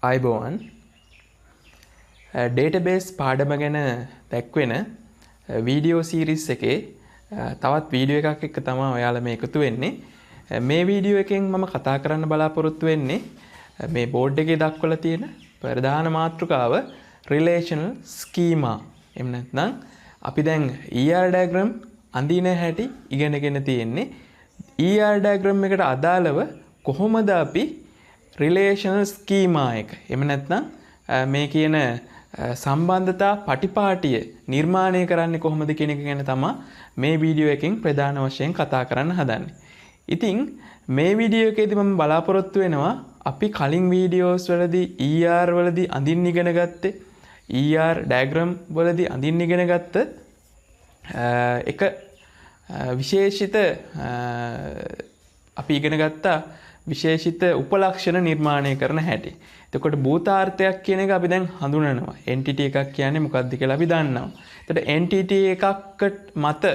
අයිබෝවන් ඩේටබේස් පාඩම ගැන දැක්වෙන වීඩියෝ සීරිස් එකේ තවත් වීඩියෝ එකක් එක්ක තමයි ඔයාලා මේ එකතු වෙන්නේ. මේ වීඩියෝ එකෙන් මම කතා කරන්න බලාපොරොත්තු වෙන්නේ මේ බෝඩ් එකේ දක්වලා තියෙන ප්‍රධාන මාතෘකාව රිලේෂනල් ස්කීමා. එහෙම නැත්නම් අපි දැන් ER diagram අඳින හැටි ඉගෙනගෙන තියෙන්නේ. ER diagram එකට අදාළව කොහොමද අපි රිලේෂනල් ස්කීමා එක එහෙම නැත්නම් මේ කියන සම්බන්ධතා පටිපාටිය නිර්මාණය කරන්නේ කොහොමද කියන එක ගැන තමයි මේ වීඩියෝ එකෙන් ප්‍රධාන වශයෙන් කතා කරන්න හදන්නේ. ඉතින් මේ වීඩියෝ එකේදී මම බලාපොරොත්තු වෙනවා අපි කලින් වීඩියෝස් වලදී ER වලදී අඳින්න ඉගෙන ගත්තේ ER diagram වලදී අඳින්න ඉගෙන ගත්ත එක විශේෂිත අපි ඉගෙන ගත්තා විශේෂිත උපලක්ෂණ නිර්මාණය කරන හැටි. එතකොට භූතාර්ථයක් කියන එක අපි දැන් හඳුනනවා. entity එකක් කියන්නේ මොකක්ද කියලා අපි දන්නවා. එතකොට entity එකකට මත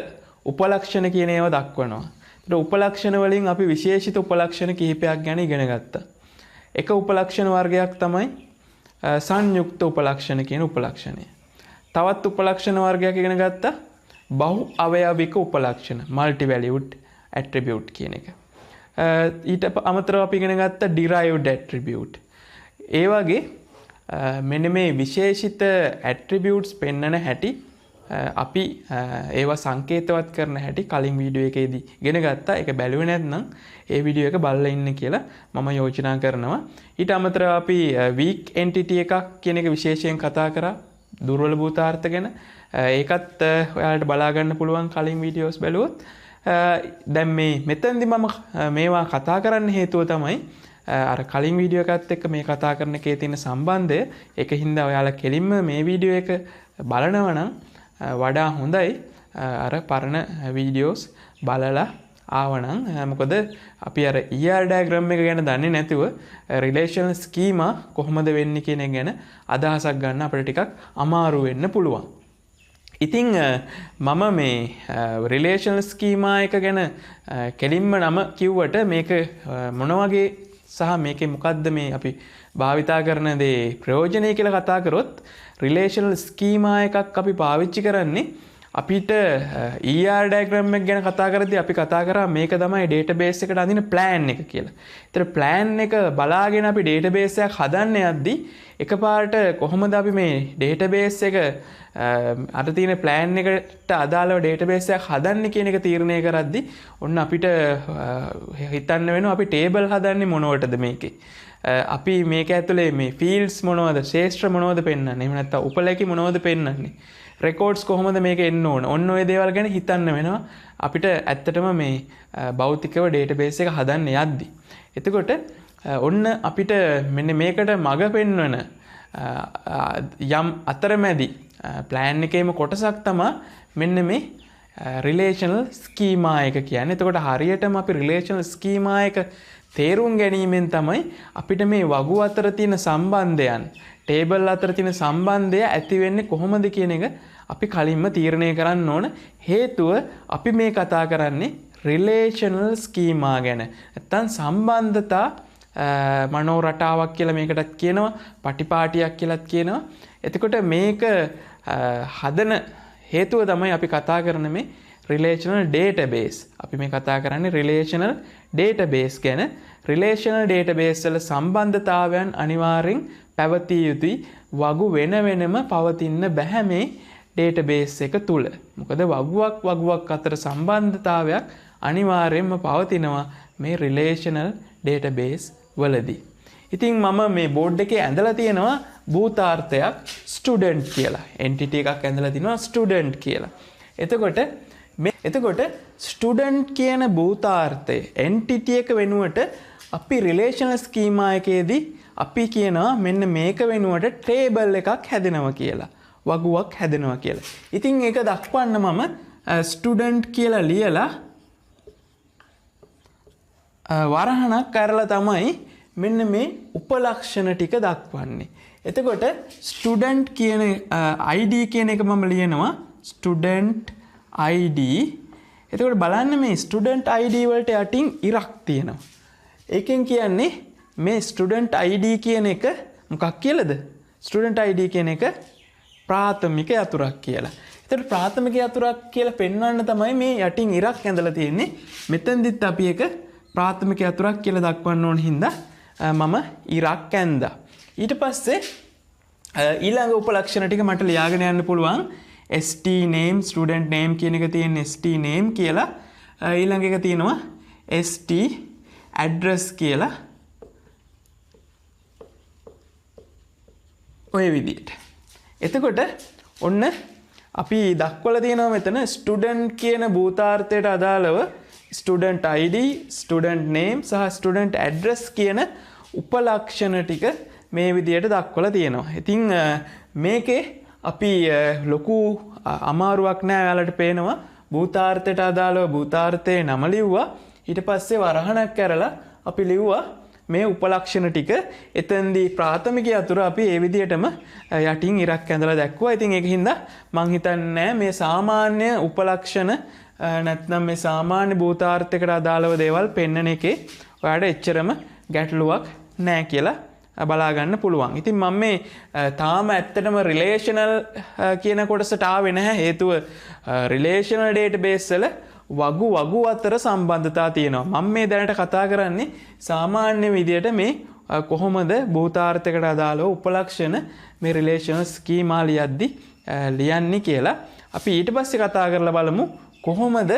උපලක්ෂණ කියන ඒවා දක්වනවා. එතකොට උපලක්ෂණ වලින් අපි විශේෂිත උපලක්ෂණ කිහිපයක් ගැන ඉගෙන ගත්තා. එක උපලක්ෂණ වර්ගයක් තමයි සංයුක්ත උපලක්ෂණ කියන උපලක්ෂණය. තවත් උපලක්ෂණ වර්ගයක් ඉගෙන ගත්තා බහු අවයවික උපලක්ෂණ multi valued attribute කියන එක. ඊට අමතරව අපි ඉගෙන ගත්ත derived attribute. ඒ වගේ මෙන්න මේ විශේෂිත attributes පෙන්වන හැටි අපි ඒවා සංකේතවත් කරන හැටි කලින් වීඩියෝ එකේදී ඉගෙන ගත්තා. ඒක බැලුවේ නැත්නම් ඒ වීඩියෝ එක බලලා ඉන්න කියලා මම යෝජනා කරනවා. ඊට අමතරව අපි weak entity එකක් කියන එක විශේෂයෙන් කතා කරා. දුර්වල භූතාර්ථ ගැන. ඒකත් ඔයාලට බලා ගන්න පුළුවන් කලින් වීඩියෝස් බැලුවොත්. දැන් මෙතනදී මම මේවා කතා කරන්න හේතුව තමයි අර කලින් වීඩියෝ එකත් එක්ක මේ කතා කරන එකේ තියෙන සම්බන්ධය. ඒකින්ද ඔයාලා කෙලින්ම මේ වීඩියෝ එක බලනවා නම් වඩා හොඳයි අර පරණ වීඩියෝස් බලලා ආවනම්. මොකද අපි අර ER diagram එක ගැන දන්නේ නැතුව relational schema කොහොමද වෙන්නේ කියන එක ගැන අදහසක් ගන්න අපිට ටිකක් අමාරු වෙන්න පුළුවන්. ඉතින් මම මේ රිලේෂනල් ස්කීමා එක ගැන කෙලින්ම නම කිව්වට මේක මොන වගේ සහ මේකේ මොකද්ද මේ අපි භාවිතා කරන දේ ප්‍රයෝජනය කියලා කතා කරොත් රිලේෂනල් ස්කීමා එකක් අපි පාවිච්චි කරන්නේ අපිට ER diagram එක ගැන කතා කරද්දී අපි කතා කරා මේක තමයි database එකට අඳින plan එක කියලා. ඒතර plan එක බලාගෙන අපි database එකක් හදන්න යද්දී එකපාරට කොහොමද අපි මේ database එක අර තියෙන plan එකට අදාළව database එකක් හදන්නේ කියන එක තීරණය කරද්දී ඔන්න අපිට හිතන්න වෙනවා අපි table හදන්නේ මොනවටද මේකේ. අපි මේක ඇතුලේ මේ fields මොනවද ශේෂ්ත්‍ර මොනවද පෙන්වන්නේ. එහෙම නැත්නම් උපලේඛ මොනවද පෙන්වන්නේ. රෙකෝඩ්ස් කොහොමද මේක එන්න ඕන. ඔන්න ඔය දේවල් ගැන හිතන්න වෙනවා අපිට ඇත්තටම මේ භෞතිකව database එක හදන්න යද්දී. එතකොට ඔන්න අපිට මෙන්න මේකට මඟ පෙන්වන යම් අතරමැදි plan එකේම කොටසක් තමයි මෙන්න මේ relational schema එක කියන්නේ. එතකොට හරියටම අපි relational schema එක තේරුම් ගැනීමෙන් තමයි අපිට මේ වගු අතර තියෙන සම්බන්ධයන් ටේබල් අතර තියෙන සම්බන්ධය ඇති වෙන්නේ කොහොමද කියන එක අපි කලින්ම තීරණය කරන්න ඕන. හේතුව අපි මේ කතා කරන්නේ රිලේෂනල් ස්කීමා ගැන. නැත්තම් සම්බන්ධතා මනෝ රටාවක් කියලා මේකටත් කියනවා, පටිපාටියක් කියලාත් කියනවා. එතකොට මේක හදන හේතුව තමයි අපි කතා කරන මේ relational database. අපි මේ කතා කරන්නේ relational database ගැන. relational database වල සම්බන්ධතාවයන් අනිවාර්යෙන් පැවතිය යුතුයි. වගු වෙන වෙනම පවතින්න බෑ මේ database එක තුල. මොකද වගුවක් අතර සම්බන්ධතාවයක් අනිවාර්යෙන්ම පවතිනවා මේ relational database වලදී. ඉතින් මම මේ බෝඩ් එකේ ඇඳලා තියෙනවා භූතාර්ථයක් student කියලා. entity එකක් ඇඳලා තිනවා student කියලා. එතකොට student කියන භූතාර්ථය entity එක වෙනුවට අපි relational schema එකේදී අපි කියනවා මෙන්න මේක වෙනුවට table එකක් හැදෙනවා කියලා. වගුවක් හැදෙනවා කියලා. ඉතින් ඒක දක්වන්න මම student කියලා ලියලා වරහණක් කරලා තමයි මෙන්න මේ උපලක්ෂණ ටික දක්වන්නේ. එතකොට student කියන ID කියන එක මම ලියනවා student ID. එතකොට බලන්න මේ student ID වලට යටින් ඉරක් තියෙනවා. ඒකෙන් කියන්නේ මේ student ID කියන එක මොකක් කියලාද? ස්ටුඩන්ට් ID කියන එක ප්‍රාථමික යතුරක් කියලා. ඒතර ප්‍රාථමික යතුරක් කියලා පෙන්වන්න තමයි මේ යටින් ඉරක් ඇඳලා තියෙන්නේ. මෙතෙන්දිත් අපි එක ප්‍රාථමික යතුරක් කියලා දක්වන්න ඕන හින්දා මම ඉරක් ඇඳා. ඊට පස්සේ ඊළඟ උපලක්ෂණ ටික මට ලියාගෙන යන්න පුළුවන්. ST name student name කියන එක තියෙන ST name කියලා. ඊළඟ එක තියෙනවා ST address කියලා. ඔය විදිහට. එතකොට ඔන්න අපි දක්වලා තියෙනවා මෙතන ස්ටුඩන්ට් කියන භූතාර්ථයට අදාළව ස්ටුඩන්ට් ID, ස්ටුඩන්ට් name සහ ස්ටුඩන්ට් address කියන උපලක්ෂණ ටික මේ විදිහට දක්වලා තියෙනවා. ඉතින් මේකේ අපි ලොකු අමාරුවක් නෑ. ඔයාලට පේනවා භූතාර්ථයට අදාළව භූතාර්ථයේ නම ලිව්වා. ඊට පස්සේ වරහණක් කරලා අපි ලිව්වා මේ උපලක්ෂණ ටික. එතෙන්දී ප්‍රාථමික යතුර අපි ඒ විදිහටම යටින් ඉරක් ඇඳලා දැක්වුවා. ඉතින් ඒක හින්දා මං හිතන්නේ මේ සාමාන්‍ය උපලක්ෂණ නැත්නම් මේ සාමාන්‍ය භූතාර්ථයකට අදාළව දේවල් පෙන්වන එකේ ඔයාලට එච්චරම ගැටලුවක් නෑ කියලා බලා ගන්න පුළුවන්. ඉතින් මම මේ තාම ඇත්තටම රිලේෂනල් කියන කොටසට ආවේ නැහැ. හේතුව රිලේෂනල් ඩේටාබේස් වල වගු අතර සම්බන්ධතා තියෙනවා. මම මේ දැනට කතා කරන්නේ සාමාන්‍ය විදියට මේ කොහොමද භූතාර්ථයකට අදාළව උපලක්ෂණ මේ රිලේෂනල් ස්කීමා ලියද්දි ලියන්නේ කියලා. අපි ඊට පස්සේ කතා කරලා බලමු කොහොමද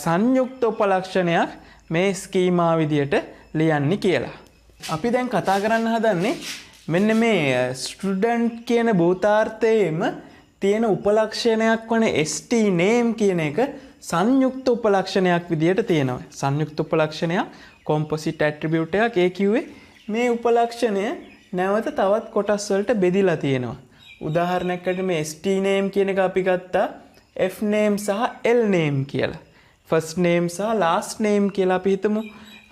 සංයුක්ත උපලක්ෂණයක් මේ ස්කීමා විදියට ලියන්නේ කියලා. අපි දැන් කතා කරන්න හදන්නේ මෙන්න මේ ස්ටුඩන්ට් කියන භූතාර්ථයේම තියෙන උපලක්ෂණයක් වන ST name කියන එක සංයුක්ත උපලක්ෂණයක් විදියට තියෙනවා. සංයුක්ත උපලක්ෂණයක් composite attribute එකක්. ඒ කිව්වේ මේ උපලක්ෂණය නැවත තවත් කොටස් වලට බෙදිලා තියෙනවා. උදාහරණයකට මේ ST name කියන එක අපි ගත්තා F name සහ L name කියලා. first name සහ last name කියලා අපි හිතමු.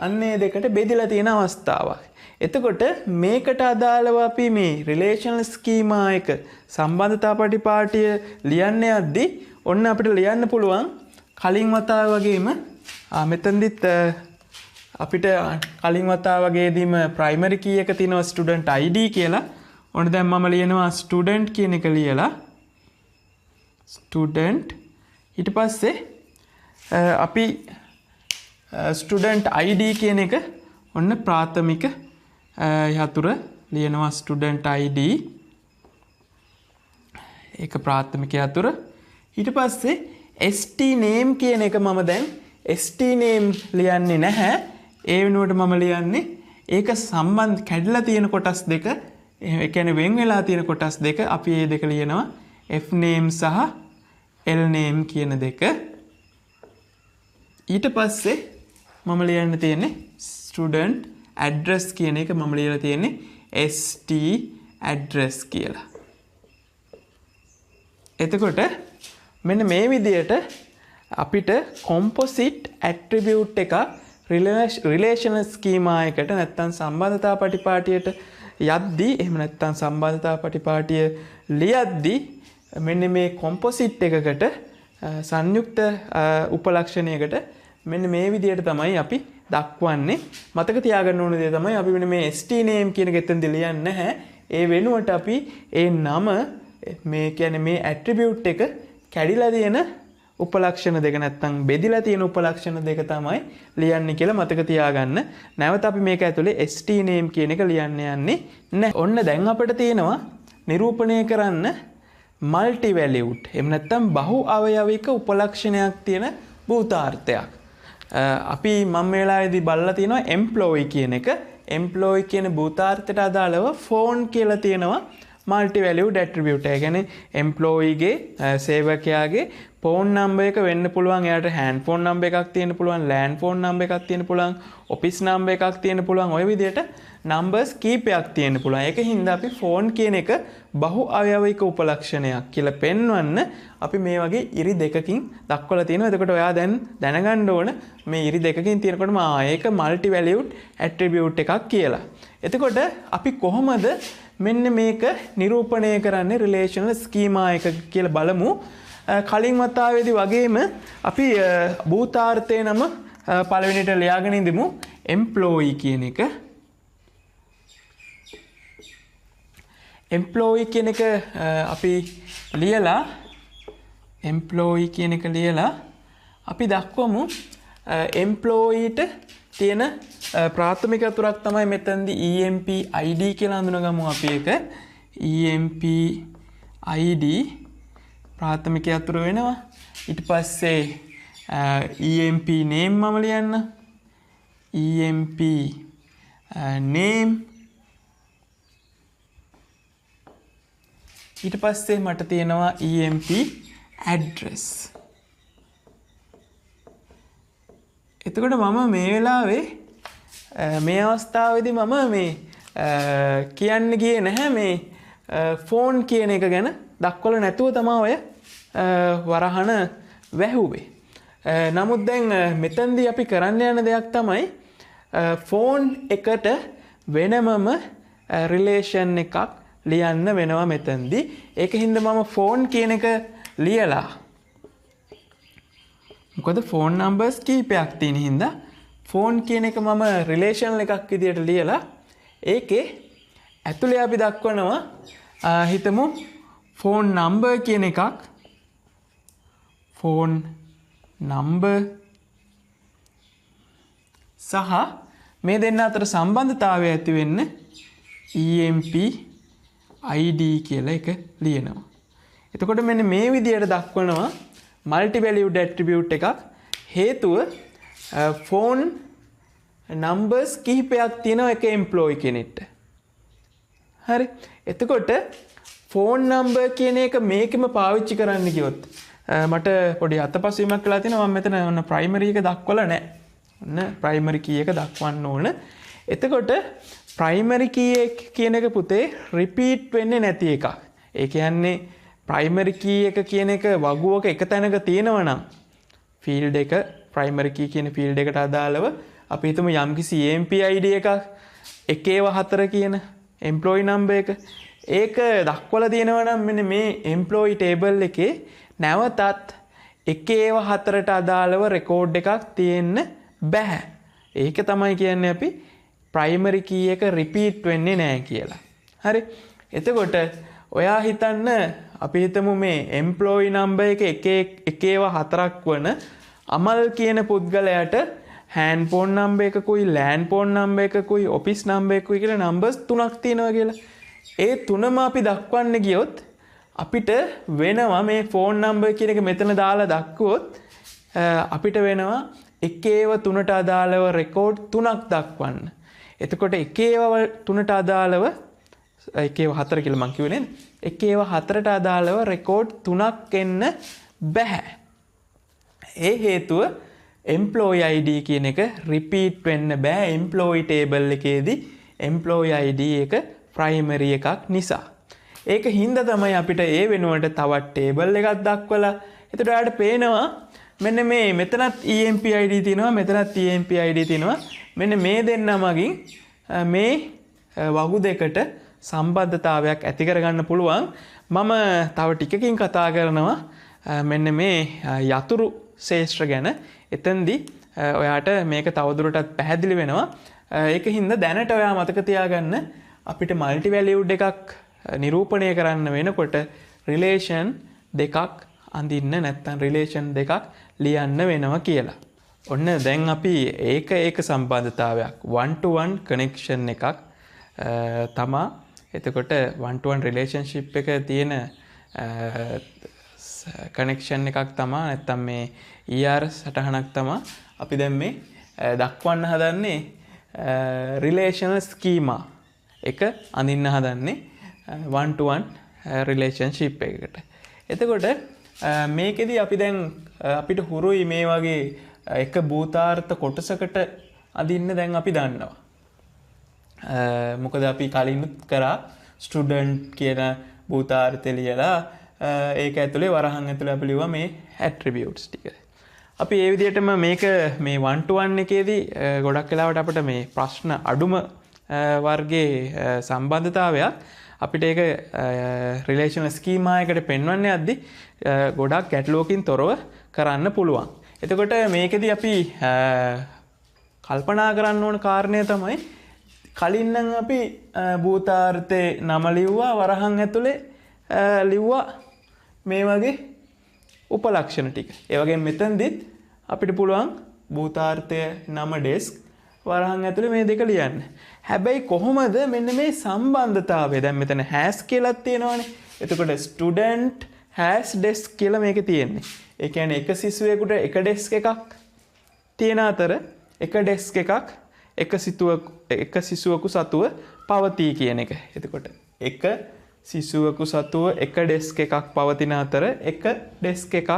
අන්නේ දෙකට බෙදිලා තියෙන අවස්ථාවක්. එතකොට මේකට අදාළව අපි මේ රිලේෂනල් ස්කීමා එක සම්බන්ධතා පටිපාටිය ලියන්න යද්දී ඔන්න අපිට ලියන්න පුළුවන් කලින් වතාව වගේම මෙතනදිත් අපිට කලින් වතාව වගේදීම ප්‍රයිමරි කී එක තියෙනවා ස්ටුඩන්ට් ID කියලා. ඔන්න දැන් මම ලියනවා ස්ටුඩන්ට් කියන එක ලියලා ස්ටුඩන්ට් ඊට පස්සේ අපි ස්ටුඩන්ට් ID කියන එක ඔන්න ප්‍රාථමික යතුර ලියනවා ස්ටුඩන්ට් ID ඒක ප්‍රාථමික යතුර. ඊට පස්සේ ST name කියන එක මම දැන් ST name ලියන්නේ නැහැ. ඒ වෙනුවට මම ලියන්නේ ඒක සම්බන්ධ කැඩලා තියෙන කොටස් දෙක, ඒ කියන්නේ වෙන් වෙලා තියෙන කොටස් දෙක අපි මේ දෙක ලියනවා F name සහ L name කියන දෙක. ඊට පස්සේ මම ලියන්න තියෙන්නේ ස්ටුඩන්ට් ඇඩ්‍රස් කියන එක මම ලියලා තියෙන්නේ ST address කියලා. එතකොට මෙන්න මේ විදියට අපිට composite attribute එකක් relational schema එකට නැත්නම් සම්බන්ධතා පටිපාටියට යද්දී එහෙම නැත්නම් සම්බන්ධතා පටිපාටිය ලියද්දී මෙන්න මේ composite එකකට සංයුක්ත උපලක්ෂණයකට මෙන්න මේ විදියට තමයි අපි දක්වන්නේ. මතක තියාගන්න ඕන දේ තමයි අපි මෙන්න මේ ST name කියන එක එතෙන්ද ලියන්නේ නැහැ. ඒ වෙනුවට අපි ඒ නම මේ කියන්නේ මේ attribute එක කැඩිලා තියෙන උපලක්ෂණ දෙක නැත්නම් බෙදිලා තියෙන උපලක්ෂණ දෙක තමයි ලියන්නේ කියලා මතක තියාගන්න. නැවත අපි මේක ඇතුලේ ST name කියන එක ලියන්න යන්නේ නැහැ. ඔන්න දැන් අපිට තියෙනවා නිරූපණය කරන්න multi valued එහෙම නැත්නම් බහු අවයවික උපලක්ෂණයක් තියෙන භූතාර්ථයක්. අපි මම වෙලාවේදී බලලා තියෙනවා employee කියන එක. employee කියන භූතාර්ථයට අදාළව phone කියලා තියෙනවා multi valued attribute. ඒ කියන්නේ employee ගේ සේවකයාගේ phone number එක වෙන්න පුළුවන්. එයාට hand phone number එකක් තියෙන්න පුළුවන්, land phone number එකක් තියෙන්න පුළුවන්, office number එකක් තියෙන්න පුළුවන්. ඔය විදිහට numbers කීපයක් තියෙන්න පුළුවන්. ඒක හින්දා අපි phone කියන එක බහු අවයවික උපලක්ෂණයක් කියලා පෙන්වන්න අපි මේ වගේ ඉරි දෙකකින් දක්වලා තියෙනවා. එතකොට ඔයා දැන් දැනගන්න ඕන මේ ඉරි දෙකකින් තියෙනකොටම ඒක multi valued attribute එකක් කියලා. එතකොට අපි කොහොමද මෙන්න මේක නිරූපණය කරන්නේ relational schema එක කියලා බලමු. කලින් වතාවේදී වගේම අපි භූතාර්ථයේ නම පළවෙනිට ලියාගෙන ඉඳමු employee කියන එක. එම්ප්ලෝයි කියන එක අපි ලියලා එම්ප්ලෝයි කියන එක ලියලා අපි දක්වමු එම්ප්ලෝයිට තියෙන ප්‍රාථමික අතුරක් තමයි මෙතනදී EMP ID කියලා හඳුනගමු අපි ඒක EMP ID ප්‍රාථමික අතුර වෙනවා ඊට පස්සේ EMP name මම ලියන්න EMP name ඊට පස්සේ මට තියෙනවා EMP address එතකොට මම මේ වෙලාවේ මේ අවස්ථාවේදී මම මේ කියන්න ගියේ නැහැ මේ ෆෝන් කියන එක ගැන දක්වලා නැතුව තමයි ඔය වරහන වැහුවේ. නමුත් දැන් මෙතනදී අපි කරන්න යන දෙයක් තමයි ෆෝන් එකට වෙනමම රිලේෂන් එකක් ලියන්න වෙනවා මෙතනදී. ඒකින්ද මම ෆෝන් කියන එක ලියලා මොකද ෆෝන් නම්බර්ස් කීපයක් තියෙන හින්දා ෆෝන් කියන එක මම රිලේෂන් එකක් විදියට ලියලා ඒකේ ඇතුලේ අපි දක්වනවා හිතමු ෆෝන් නම්බර් කියන එකක් ෆෝන් නම්බර් සහ මේ දෙන්න අතර සම්බන්ධතාවය ඇති වෙන්න EMP ID කියලා එක ලියනවා. එතකොට මෙන්න මේ විදියට දක්වනවා මල්ටි වැලියුඩ් ඇට්‍රිබියුට් එකක් හේතුව ෆෝන් නම්බර්ස් කිහිපයක් තියෙනවා එක එම්ප්ලොයි කෙනෙක්ට. හරි. එතකොට ෆෝන් නම්බර් කියන එක මේකෙම පාවිච්චි කරන්න ගියොත් මට පොඩි අතපසුවීමක් වෙලා තියෙනවා. මම මෙතන ඔන්න ප්‍රයිමරි එක දක්වලා නැහැ. ඔන්න ප්‍රයිමරි කී එක දක්වන්න ඕන. එතකොට ප්‍රයිමරි කී එක කියන එක පුතේ රිපීට් වෙන්නේ නැති එකක්. ඒ කියන්නේ ප්‍රයිමරි කී එක කියන එක වගුවක එක තැනක තියෙනවා නම් ෆීල්ඩ් එක ප්‍රයිමරි කී කියන ෆීල්ඩ් එකට අදාළව අපි හිතමු යම්කිසි EMP ID එකක් 1/4 කියන එම්ප්ලොයි නම්බර් එක ඒක දක්වලා තියෙනවා නම් මෙන්න මේ එම්ප්ලොයි ටේබල් එකේ නැවතත් 1/4ට අදාළව රෙකෝඩ් එකක් තියෙන්න බෑ. ඒක තමයි කියන්නේ අපි ප්‍රයිමරි කී එක රිපීට් වෙන්නේ නැහැ කියලා. හරි. එතකොට ඔයා හිතන්න අපි හිතමු මේ එම්ප්ලොයි නම්බර් එක 1/4ක් වන අමල් කියන පුද්ගලයාට හෑන්ඩ් ෆෝන් නම්බර් එකකුයි ලෑන්ඩ් ෆෝන් නම්බර් එකකුයි ඔෆිස් නම්බර් එකකුයි කියලා නම්බර්ස් 3ක් තියෙනවා කියලා. ඒ තුනම අපි දක්වන්න ගියොත් අපිට වෙනවා මේ ෆෝන් නම්බර් කියන එක මෙතන දාලා දක්වුවොත් අපිට වෙනවා 1/3ට අදාළව රෙකෝඩ් 3ක් දක්වන්න. එතකොට 1/3ට අදාළව 1/4 කියලා මං කිව්වේ නේද? 1/4ට අදාළව රෙකෝඩ් 3ක් එන්න බෑ. ඒ හේතුව එම්ප්ලොයි ID කියන එක රිපීට් වෙන්න බෑ එම්ප්ලොයි ටේබල් එකේදී එම්ප්ලොයි ID එක ප්‍රයිමරි එකක් නිසා. ඒක හින්දා තමයි අපිට ඒ වෙනුවට තවත් ටේබල් එකක් දක්වලා එතකොට ඔයාලට පේනවා මෙන්න මේ මෙතනත් EMP ID තියෙනවා මෙතනත් EMP ID තියෙනවා. මෙන්න මේ දෙන්න මගින් මේ වගු දෙකට සම්බන්ධතාවයක් ඇති කරගන්න පුළුවන්. මම තව ටිකකින් කතා කරනවා මෙන්න මේ යතුරු ශේෂ්ත්‍ර ගැන. එතෙන්දී ඔයාට මේක තවදුරටත් පැහැදිලි වෙනවා. ඒක හින්දා දැනට ඔයා මතක තියාගන්න අපිට මල්ටි වැලියුඩ් එකක් නිරූපණය කරන්න වෙනකොට රිලේෂන් දෙකක් අඳින්න නැත්නම් රිලේෂන් දෙකක් ලියන්න වෙනවා කියලා. ඔන්න දැන් අපි ඒක සම්බන්ධතාවයක් 1-to-1 connection එකක් තමා. එතකොට 1-to-1 relationship එක තියෙන connection එකක් තමා නැත්නම් මේ ER සටහනක් තමා අපි දැන් මේ දක්වන්න හදන්නේ relational schema එක අඳින්න හදන්නේ 1-to-1 relationship එකකට. එතකොට මේකෙදි අපි දැන් අපිට හුරුයි මේ වගේ එක භූතාර්ථ කොටසකට අදින්න දැන් අපි දන්නවා. මොකද අපි කලිනුත් කරා ස්ටුඩන්ට් කියන භූතාර්ථය ලියලා ඒක ඇතුලේ වරහන් ඇතුලේ අපි ලිව්වා මේ ඇට්‍රිබියුට්ස් ටික. අපි ඒ විදිහටම මේක මේ 1-to-1 එකේදී ගොඩක් වෙලාවට අපිට මේ ප්‍රශ්න අඩුම වර්ගයේ සම්බන්ධතාවයක් අපිට ඒක රිලේෂනල් ස්කීමා එකට පෙන්වන්න යද්දි ගොඩක් ගැටලුවකින් තොරව කරන්න පුළුවන්. එතකොට මේකෙදී අපි කල්පනා කරන්න ඕන කාරණය තමයි කලින් නම් අපි භූතාර්ථේ නම ලිව්වා වරහන් ඇතුලේ ලිව්වා මේ වගේ උපලක්ෂණ ටික. ඒ වගේම මෙතනදිත් අපිට පුළුවන් භූතාර්ථය නම ඩෙස්ක් වරහන් ඇතුලේ මේ දෙක ලියන්න. හැබැයි කොහොමද මෙන්න මේ සම්බන්ධතාවය දැන් මෙතන has කියලා තියෙනවනේ. එතකොට student has desk කියලා මේකේ තියෙන්නේ. ඒ කියන්නේ එක සිසුවෙකුට එක ඩෙස්ක් එකක් තියෙන අතර එක ඩෙස්ක් එකක් එක සිසුවෙකු සතුව පවතී කියන එක. එතකොට එක සිසුවෙකු සතුව එක ඩෙස්ක් එකක් පවතින අතර එක ඩෙස්ක් එකක්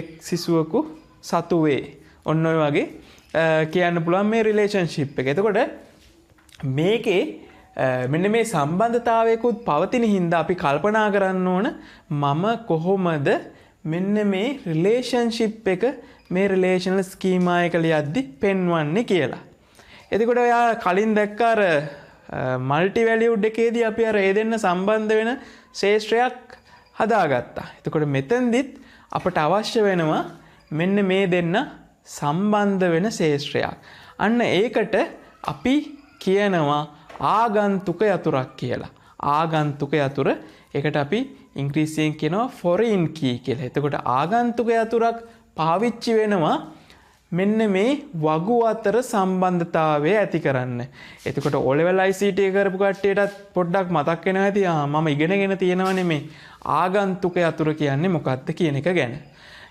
එක් සිසුවෙකු සතුවේ. ඔන්න ඔය වගේ කියන්න පුළුවන් මේ රිලේෂන්ෂිප් එක. එතකොට මේකේ මෙන්න මේ සම්බන්ධතාවයකුත් පවතින හින්දා අපි කල්පනා කරන්න ඕන මම කොහොමද මෙන්න මේ රිලේෂන්ෂිප් එක මේ රිලේෂනල් ස්කීමා එක ලියද්දි පෙන්වන්නේ කියලා. එතකොට ඔයා කලින් දැක්ක අර මල්ටි වැලියුඩ් එකේදී අපි අර ඒ දෙන්න සම්බන්ධ වෙන ශේෂ්ත්‍රයක් හදාගත්තා. එතකොට මෙතෙන්දිත් අපට අවශ්‍ය වෙනවා මෙන්න මේ දෙන්න සම්බන්ධ වෙන ශේෂ්ත්‍රයක්. අන්න ඒකට අපි කියනවා ආගන්තුක යතුරක් කියලා. ආගන්තුක යතුර ඒකට අපි ඉංග්‍රීසියෙන් කියනවා ෆොරින් කී කියලා. එතකොට ආගන්තුක යතුරක් පාවිච්චි වෙනවා මෙන්න මේ වගු අතර සම්බන්ධතාවය ඇති කරන්න. එතකොට O level ICT කරපු කට්ටියටත් පොඩ්ඩක් මතක් වෙනවා ඇති මම ඉගෙනගෙන තියෙනවනේ මේ ආගන්තුක යතුර කියන්නේ මොකක්ද කියන එක ගැන.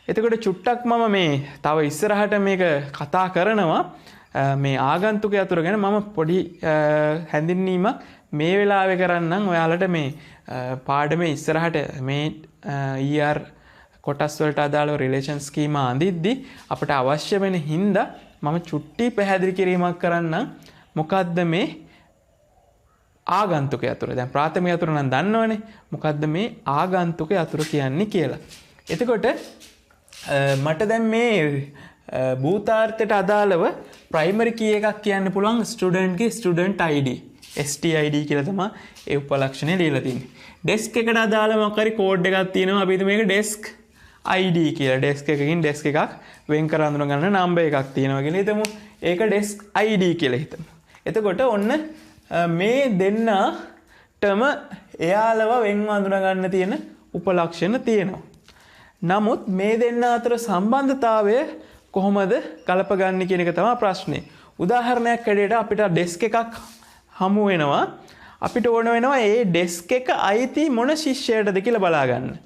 එතකොට චුට්ටක් මම මේ තව ඉස්සරහට මේක කතා කරනවා මේ ආගන්තුක යතුර ගැන මම පොඩි හැඳින්වීමක් මේ වෙලාවේ කරන්නම් ඔයාලට මේ පාඩමේ ඉස්සරහට මේ ER කොටස් වලට අදාළව රිලේෂන් ස්කීමා අඳිද්දි අපට අවශ්‍ය වෙන හින්දා මම චුට්ටි පැහැදිලි කිරීමක් කරන්නම් මොකද්ද මේ ආගන්තුක යතුර. දැන් ප්‍රාථමික යතුර නම් දන්නවනේ මොකද්ද මේ ආගන්තුක යතුර කියන්නේ කියලා. එතකොට මට දැන් මේ භූතාර්ථයට අදාළව ප්‍රයිමරි කී එකක් කියන්න පුළුවන් ස්ටුඩන්ට්ගේ ස්ටුඩන්ට් ID STID කියලා තමයි ඒ උපලක්ෂණය ලියලා තියෙන්නේ. ඩෙස්ක් එකට අදාළ මොකක් හරි කෝඩ් එකක් තියෙනවා අපි හිතමු මේක ඩෙස්ක් ID කියලා. ඩෙස්ක් එකකින් ඩෙස්ක් එකක් වෙන් කර අඳුන ගන්න නම්බර් එකක් තියෙනවා කියලා හිතමු. ඒක ඩෙස්ක් ID කියලා හිතමු. එතකොට ඔන්න මේ දෙන්නටම එයාලව වෙන්ව අඳුන ගන්න තියෙන උපලක්ෂණ තියෙනවා. නමුත් මේ දෙන්න අතර සම්බන්ධතාවය කොහොමද ගලපගන්නේ කියන එක තමයි ප්‍රශ්නේ. උදාහරණයක් ඇරෙට අපිට ඩෙස්ක් එකක් හමු වෙනවා. අපිට ඕන වෙනවා ඒ ඩෙස්ක් එක අයිති මොන ශිෂ්‍යයටද කියලා බලා ගන්න.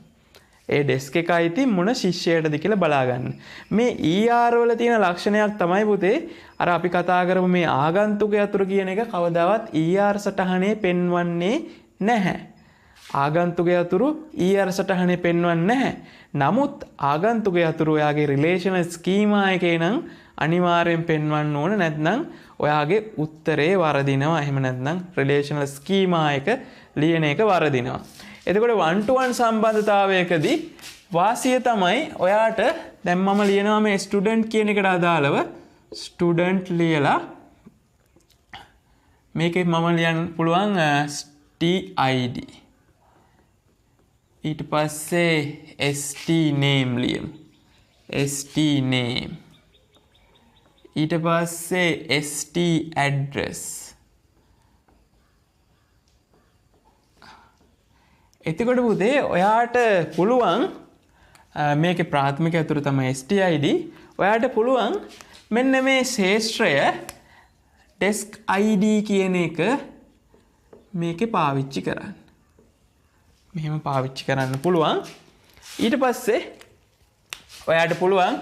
ඒ ඩෙස්ක් එක අයිති මොන ශිෂ්‍යයටද කියලා බලා ගන්න. මේ ER වල තියෙන ලක්ෂණයක් තමයි පුතේ අර අපි කතා කරමු මේ ආගන්තුක යතුරු කියන එක කවදාවත් ER සටහනේ පෙන්වන්නේ නැහැ. ආගන්තුක යතුරු ER සටහනේ පෙන්වන්නේ නැහැ. නමුත් ආගන්තුක යතුරු ඔයාගේ රිලේෂනල් ස්කීමා එකේ නම් අනිවාර්යෙන් පෙන්වන්න ඕන නැත්නම් ඔයාගේ උත්තරේ වරදිනවා. එහෙම නැත්නම් රිලේෂනල් ස්කීමා එක ලියන එක වරදිනවා. එතකොට 1-to-1 සම්බන්ධතාවයකදී වාසිය තමයි ඔයාට දැන් මම ලියනවා මේ ස්ටුඩන්ට් කියන එකට අදාළව ස්ටුඩන්ට් ලියලා මේකේ මම ලියන්න පුළුවන් TID ඊට පස්සේ ST name ලියමු. ST name ඊට පස්සේ ST address. එතකොට පුතේ ඔයාට පුළුවන් මේකේ ප්‍රාථමික යතුරු තමයි STID. ඔයාට පුළුවන් මෙන්න මේ ශේෂ්ත්‍රය desk ID කියන එක මේකේ පාවිච්චි කරන්න. මෙහෙම පාවිච්චි කරන්න පුළුවන්. ඊට පස්සේ ඔයාට පුළුවන්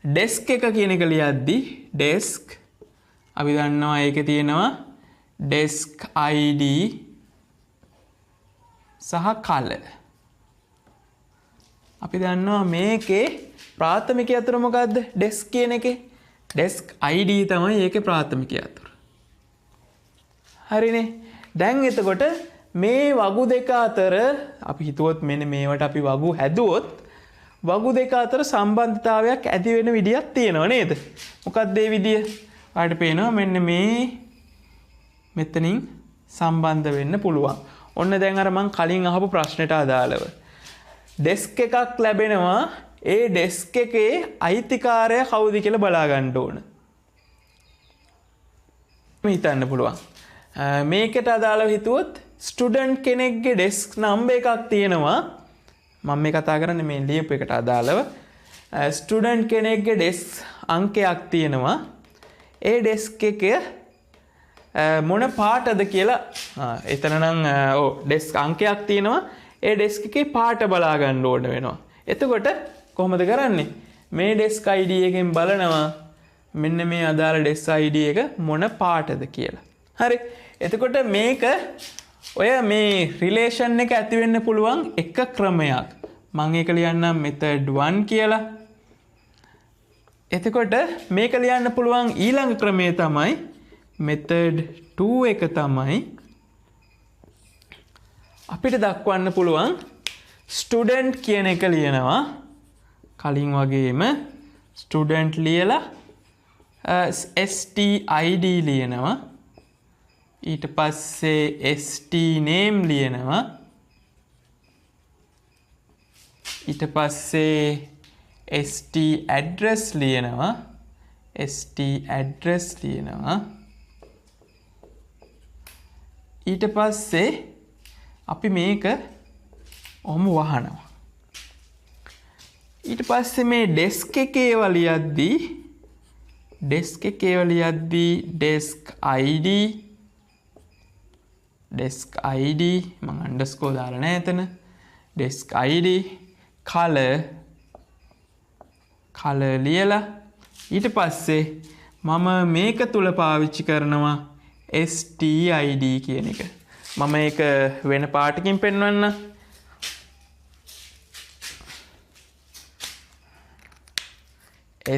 ඩෙස්ක් එක කියන එක ලියද්දී ඩෙස්ක් අපි දන්නවා ඒකේ තියෙනවා ඩෙස්ක් ID සහ කලර්. අපි දන්නවා මේකේ ප්‍රාථමික යතුර මොකද්ද? ඩෙස්ක් කියන එකේ ඩෙස්ක් ID තමයි ඒකේ ප්‍රාථමික යතුර. හරිනේ. දැන් එතකොට මේ වගු දෙක අතර අපි හිතුවොත් මෙන්න මේවට අපි වගු හැදුවොත් වගු දෙක අතර සම්බන්ධතාවයක් ඇති වෙන විදියක් තියෙනව නේද? මොකක්ද ඒ විදිය? ඔයාලට පේනවා මෙන්න මේ මෙතනින් සම්බන්ධ වෙන්න පුළුවන්. ඔන්න දැන් අර මං කලින් අහපු ප්‍රශ්නෙට අදාළව ඩෙස්ක් එකක් ලැබෙනවා. ඒ ඩෙස්ක් එකේ අයිතිකාරයා කවුද කියලා බලා ගන්න ඕන. හිතන්න පුළුවන්. මේකට අදාළව හිතුවොත් ස්ටුඩන්ට් කෙනෙක්ගේ ඩෙස්ක් නම්බර් එකක් තියෙනවා. මම මේ කතා කරන්නේ මේ ලියපු එකට අදාළව. ස්ටුඩන්ට් කෙනෙක්ගේ ඩෙස්ක් අංකයක් තියෙනවා. ඒ ඩෙස්ක් එක මොන පාටද කියලා එතන නම් ඩෙස්ක් අංකයක් තියෙනවා. ඒ ඩෙස්ක් එකේ පාට බලා ගන්න ඕන වෙනවා. එතකොට කොහොමද කරන්නේ? මේ ඩෙස්ක් ID එකෙන් බලනවා මෙන්න මේ අදාළ ඩෙස්ක් ID එක මොන පාටද කියලා. හරි. එතකොට මේක ඔය මේ රිලේෂන් එක ඇති වෙන්න පුළුවන් එක ක්‍රමයක්. මම ඒක ලියන්නම් method 1 කියලා. එතකොට මේක ලියන්න පුළුවන් ඊළඟ ක්‍රමය තමයි method 2 එක තමයි අපිට දක්වන්න පුළුවන් ස්ටුඩන්ට් කියන එක ලියනවා. කලින් වගේම ස්ටුඩන්ට් ලියලා STID ලියනවා. ඊට පස්සේ ST name ලියනවා. ඊට පස්සේ ST address ලියනවා. ST address ලියනවා. ඊට පස්සේ අපි මේක ඔහොම වහනවා. ඊට පස්සේ මේ ඩෙස්ක් එකේ ඒවා ලියද්දී desk ID මම underscore දාලා නැහැ එතන. desk ID color ලියලා ඊට පස්සේ මම මේක තුල පාවිච්චි කරනවා STID කියන එක. මම ඒක වෙන පාටකින් පෙන්වන්න.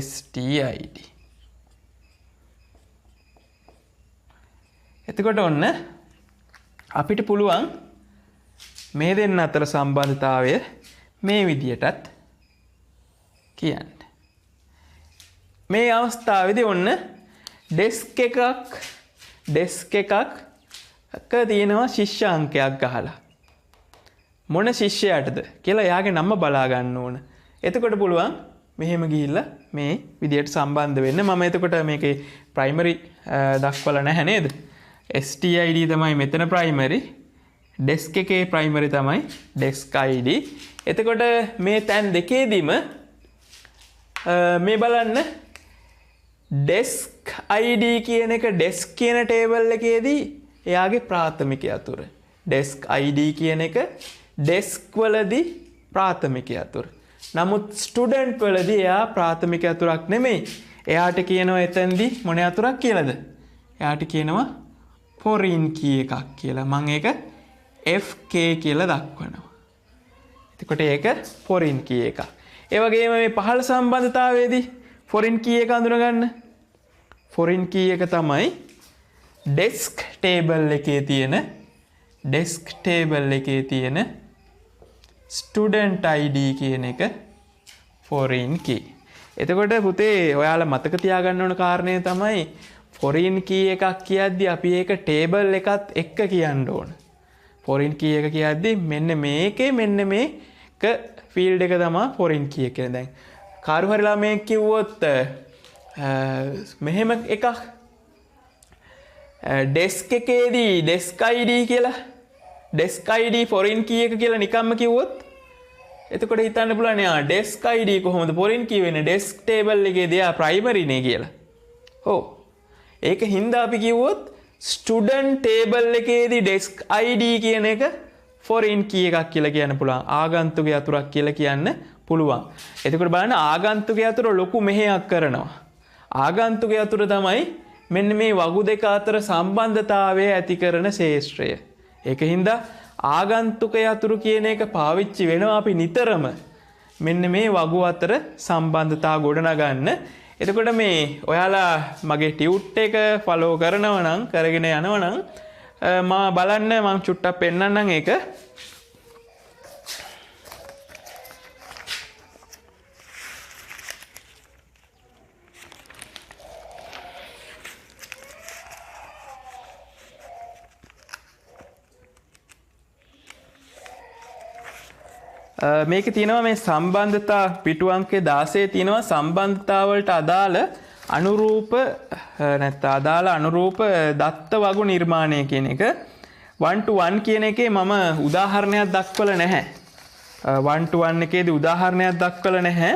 STID. එතකොට ඔන්න අපිට පුළුවන් මේ දෙන්න අතර සම්බන්ධතාවය මේ විදියටත් කියන්න. මේ අවස්ථාවේදී ඔන්න ඩෙස්ක් එකක තියෙනවා ශිෂ්‍ය අංකයක් ගහලා. මොන ශිෂ්‍යයාටද කියලා එයාගේ නම බලා ගන්න ඕන. එතකොට පුළුවන් මෙහෙම ගිහිල්ලා මේ විදියට සම්බන්ධ වෙන්න. මම එතකොට මේකේ ප්‍රයිමරි දක්වලා නැහැ නේද? STID තමයි මෙතන ප්‍රයිමරි. ඩෙස්ක් එකේ ප්‍රයිමරි තමයි ඩෙස්ක් ID. එතකොට මේ තැන් දෙකේදීම මේ බලන්න ඩෙස්ක් ID කියන එක ඩෙස්ක් කියන ටේබල් එකේදී එයාගේ ප්‍රාථමික අතුර. ඩෙස්ක් ID කියන එක ඩෙස්ක් වලදී ප්‍රාථමික අතුර. නමුත් ස්ටුඩන්ට් වලදී එයා ප්‍රාථමික අතුරක් නෙමෙයි. එයාට කියනවා එතෙන්දී මොන අතුරක් කියලාද? එයාට කියනවා foreign key එකක් කියලා. මම ඒක FK කියලා දක්වනවා. එතකොට ඒක foreign key එකක්. ඒ වගේම මේ පහළ සම්බන්ධතාවයේදී foreign key එක අඳුනගන්න. foreign key එක තමයි desk table එකේ තියෙන student ID කියන එක foreign key. එතකොට පුතේ ඔයාලා මතක තියාගන්න ඕන කාරණය තමයි foreign key එකක් කියද්දි අපි ඒක table එකත් එක්ක කියන්න ඕන. foreign key එක කියද්දි මෙන්න මේක field එක තමයි foreign key එක. දැන් කාරු හරි ළමයෙක් කිව්වොත් මෙහෙම එකක් desk එකේදී desk ID කියලා desk ID foreign key එක කියලා නිකම්ම කිව්වොත් එතකොට හිතන්න පුළුවන් යා desk ID කොහොමද foreign key වෙන්නේ? desk table එකේදී ආ primary නේ කියලා. ඔව්. ඒක හින්දා අපි කිව්වොත් student table එකේදී desk ID කියන එක foreign key එකක් කියලා කියන්න පුළුවන්. ආගන්තුක යතුරක් කියලා කියන්න පුළුවන්. එතකොට බලන්න ආගන්තුක යතුර ලොකු මෙහෙයක් කරනවා. ආගන්තුක යතුර තමයි මෙන්න මේ වගු දෙක අතර සම්බන්ධතාවය ඇති කරන ශේෂ්ත්‍රය. ඒක හින්දා ආගන්තුක යතුරු කියන එක පාවිච්චි වෙනවා අපි නිතරම මෙන්න මේ වගු අතර සම්බන්ධතාව ගොඩනගන්න. එතකොට මේ ඔයාලා මගේ ටියුට් එක ෆලෝ කරනවා නම් කරගෙන යනවා නම් මම බලන්න මම චුට්ටක් පෙන්නන්නම් ඒක. මේක තියෙනවා මේ සම්බන්ධතා පිටු අංකයේ 16 තියෙනවා සම්බන්ධතාව වලට අදාළ අනුරූප නැත්නම් අදාළ අනුරූප දත්ත වගු නිර්මාණය කියන එක 1 to 1 කියන එකේ මම උදාහරණයක් දක්වලා නැහැ. 1 to 1 එකේදී උදාහරණයක් දක්වලා නැහැ.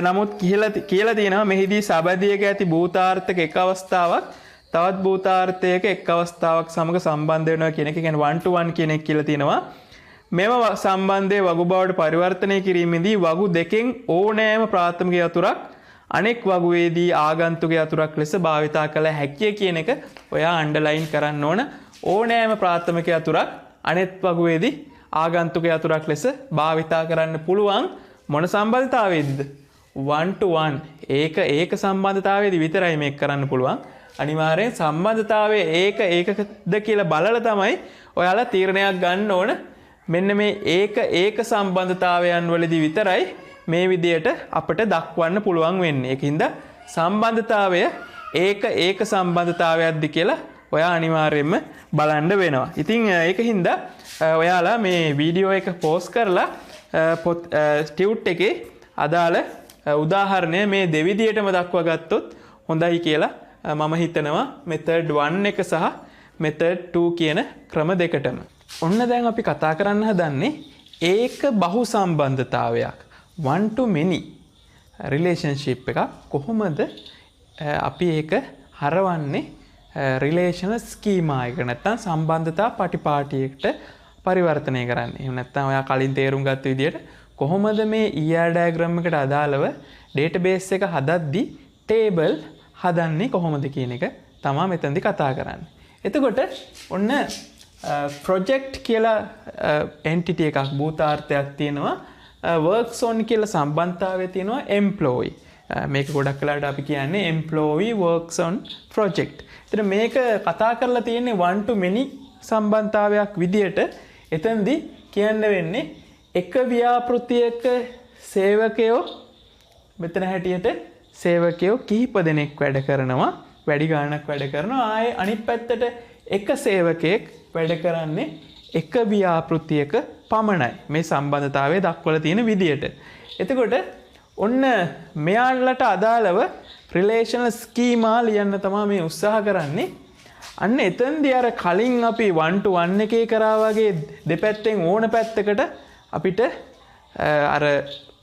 නමුත් කියලා තියෙනවා මෙහිදී සබැදියක ඇති භූතාර්ථක එක් අවස්ථාවක් තවත් භූතාර්ථයක එක් අවස්ථාවක් සමග සම්බන්ධ වෙනවා කියන එක. කියන්නේ 1 to 1 කියන එක කියලා තියෙනවා. මෙම සම්බන්ධයේ වගු බවට පරිවර්තනය කිරීමේදී වගු දෙකෙන් ඕනෑම ප්‍රාථමික යතුරක් අනෙක් වගුවේදී ආගන්තුක යතුරක් ලෙස භාවිතා කළ හැකිය කියන එක ඔයා අන්ඩර්ලයින් කරන්න ඕන. ඕනෑම ප්‍රාථමික යතුරක් අනෙක් වගුවේදී ආගන්තුක යතුරක් ලෙස භාවිතා කරන්න පුළුවන් මොන සම්බන්ධතාවයේදීද? 1 to 1 ඒක සම්බන්ධතාවයේදී විතරයි මේක කරන්න පුළුවන්. අනිවාර්යෙන් සම්බන්ධතාවයේ ඒකද කියලා බලලා තමයි ඔයාලා තීරණයක් ගන්න ඕන. මෙන්න මේ ඒක සම්බන්ධතාවයන් වලදී විතරයි මේ විදියට අපිට දක්වන්න පුළුවන් වෙන්නේ. ඒකින්ද සම්බන්ධතාවය ඒක සම්බන්ධතාවයක්ද කියලා ඔයා අනිවාර්යයෙන්ම බලන්න වෙනවා. ඉතින් ඒකින්ද ඔයාලා මේ වීඩියෝ එක පෝස්ට් කරලා ටියුට් එකේ අදාළ උදාහරණය මේ දෙවිදියටම දක්වා ගත්තොත් හොඳයි කියලා මම හිතනවා. මෙතඩ් 1 එක සහ මෙතඩ් 2 කියන ක්‍රම දෙකටම. ඔන්න දැන් අපි කතා කරන්න හදන්නේ ඒක බහු සම්බන්ධතාවයක් 1 to many රිලේෂන්ෂිප් එකක් කොහොමද අපි ඒක හරවන්නේ රිලේෂනල් ස්කීමා එක නැත්නම් සම්බන්ධතා පටිපාටියකට පරිවර්තනය කරන්නේ. එහෙම නැත්නම් ඔයා කලින් තේරුම් ගත්ත විදිහට කොහොමද මේ ER ඩයග්‍රෑම් එකට අදාළව ඩේටාබේස් එක හදද්දී ටේබල් හදන්නේ කොහොමද කියන එක තමයි මෙතනදී කතා කරන්නේ. එතකොට ඔන්න ප්‍රොජෙක්ට් කියලා එන්ටිටි එකක් භූතාර්ථයක් තියෙනවා. works on කියලා සම්බන්ධතාවය තියෙනවා employee. මේක ගොඩක් වෙලාවට අපි කියන්නේ employee works on project. එතන මේක කතා කරලා තියෙන්නේ 1 to many සම්බන්ධතාවයක් විදියට. එතනදී කියන්න වෙන්නේ එක ව්‍යාපෘතියක සේවකයෝ මෙතන හැටියට සේවකයෝ කිහිප දෙනෙක් වැඩ කරනවා. වැඩි ගාණක් වැඩ කරනවා. ආයේ අනිත් පැත්තට එක සේවකයෙක් වැඩ කරන්නේ එක ව්‍යාපෘතියක පමණයි. මේ සම්බන්ධතාවය දක්වලා තියෙන විදියට. එතකොට ඔන්න මෙයාලට අදාළව රිලේෂනල් ස්කීමා ලියන්න තමයි මේ උත්සාහ කරන්නේ. අන්න එතෙන්දී අර කලින් අපි 1 to 1 එකේ කරා වගේ දෙපැත්තෙන් ඕන පැත්තකට අපිට අර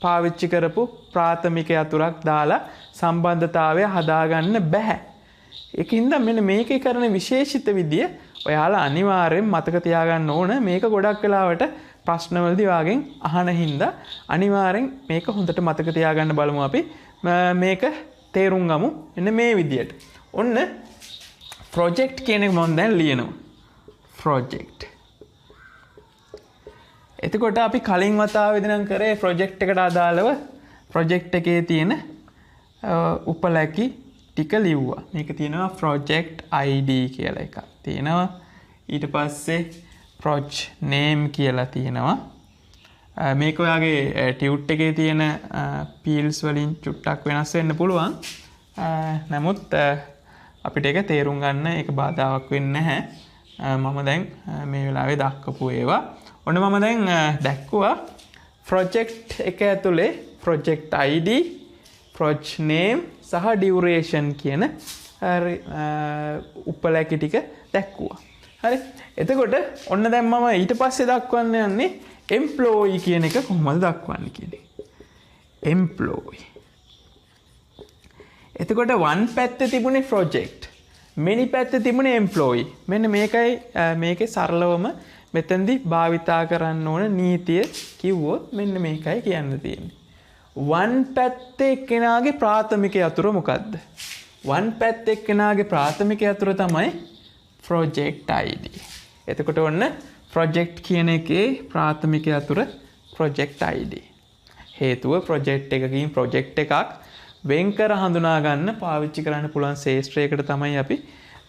පාවිච්චි කරපු ප්‍රාථමික යතුරක් දාලා සම්බන්ධතාවය හදාගන්න බෑ. ඒකින්ද මෙන්න මේකේ කරන විශේෂිත විදිය ඔයාලා අනිවාර්යෙන් මතක තියාගන්න ඕන. මේක ගොඩක් වෙලාවට ප්‍රශ්නවලදී වාගෙන් අහන හින්දා අනිවාර්යෙන් මේක හොඳට මතක තියාගන්න බලමු අපි. මේක තේරුම් ගමු මෙන්න මේ විදියට. ඔන්න ප්‍රොජෙක්ට් කියන එක මම දැන් ලියනවා. ප්‍රොජෙක්ට්. එතකොට අපි කලින් වතාවේදී නම් කරේ ප්‍රොජෙක්ට් එකට අදාළව ප්‍රොජෙක්ට් එකේ තියෙන උපලැකි ටික ලිව්වා. මේක තියෙනවා project ID කියලා එකක් තියෙනවා. ඊට පස්සේ proj name කියලා තියෙනවා. මේක ඔයාගේ ටියුට් එකේ තියෙන fields වලින් චුට්ටක් වෙනස් වෙන්න පුළුවන්. නමුත් අපිට ඒක තේරුම් ගන්න ඒක බාධාවක් වෙන්නේ නැහැ. මම දැන් මේ වෙලාවේ දක්වපු ඒවා. ඔන්න මම දැන් දැක්කුවා project එක ඇතුලේ project ID, proj name සහ ඩියුරේෂන් කියන උපලැකි ටික දැක්කුවා. හරි. එතකොට ඔන්න දැන් මම ඊට පස්සේ දක්වන්න යන්නේ employee කියන එක කොහොමද දක්වන්නේ කියන එක. employee. එතකොට one පැත්තේ තිබුණේ project. many පැත්තේ තිබුණේ employee. මෙන්න මේකයි මේකේ සරලවම මෙතෙන්දී භාවිතා කරන්න ඕන නීතිය කිව්වොත් මෙන්න මේකයි කියන්න තියෙන්නේ. one පැත්තේ කෙනාගේ ප්‍රාථමික යතුර මොකද්ද? one පැත්තේ කෙනාගේ ප්‍රාථමික යතුර තමයි project ID. එතකොට ඔන්න project කියන එකේ ප්‍රාථමික යතුර project ID. හේතුව project එකකින් project එකක් වෙන් කර හඳුනා ගන්න පාවිච්චි කරන්න පුළුවන් ශේෂ්ත්‍රයකට තමයි අපි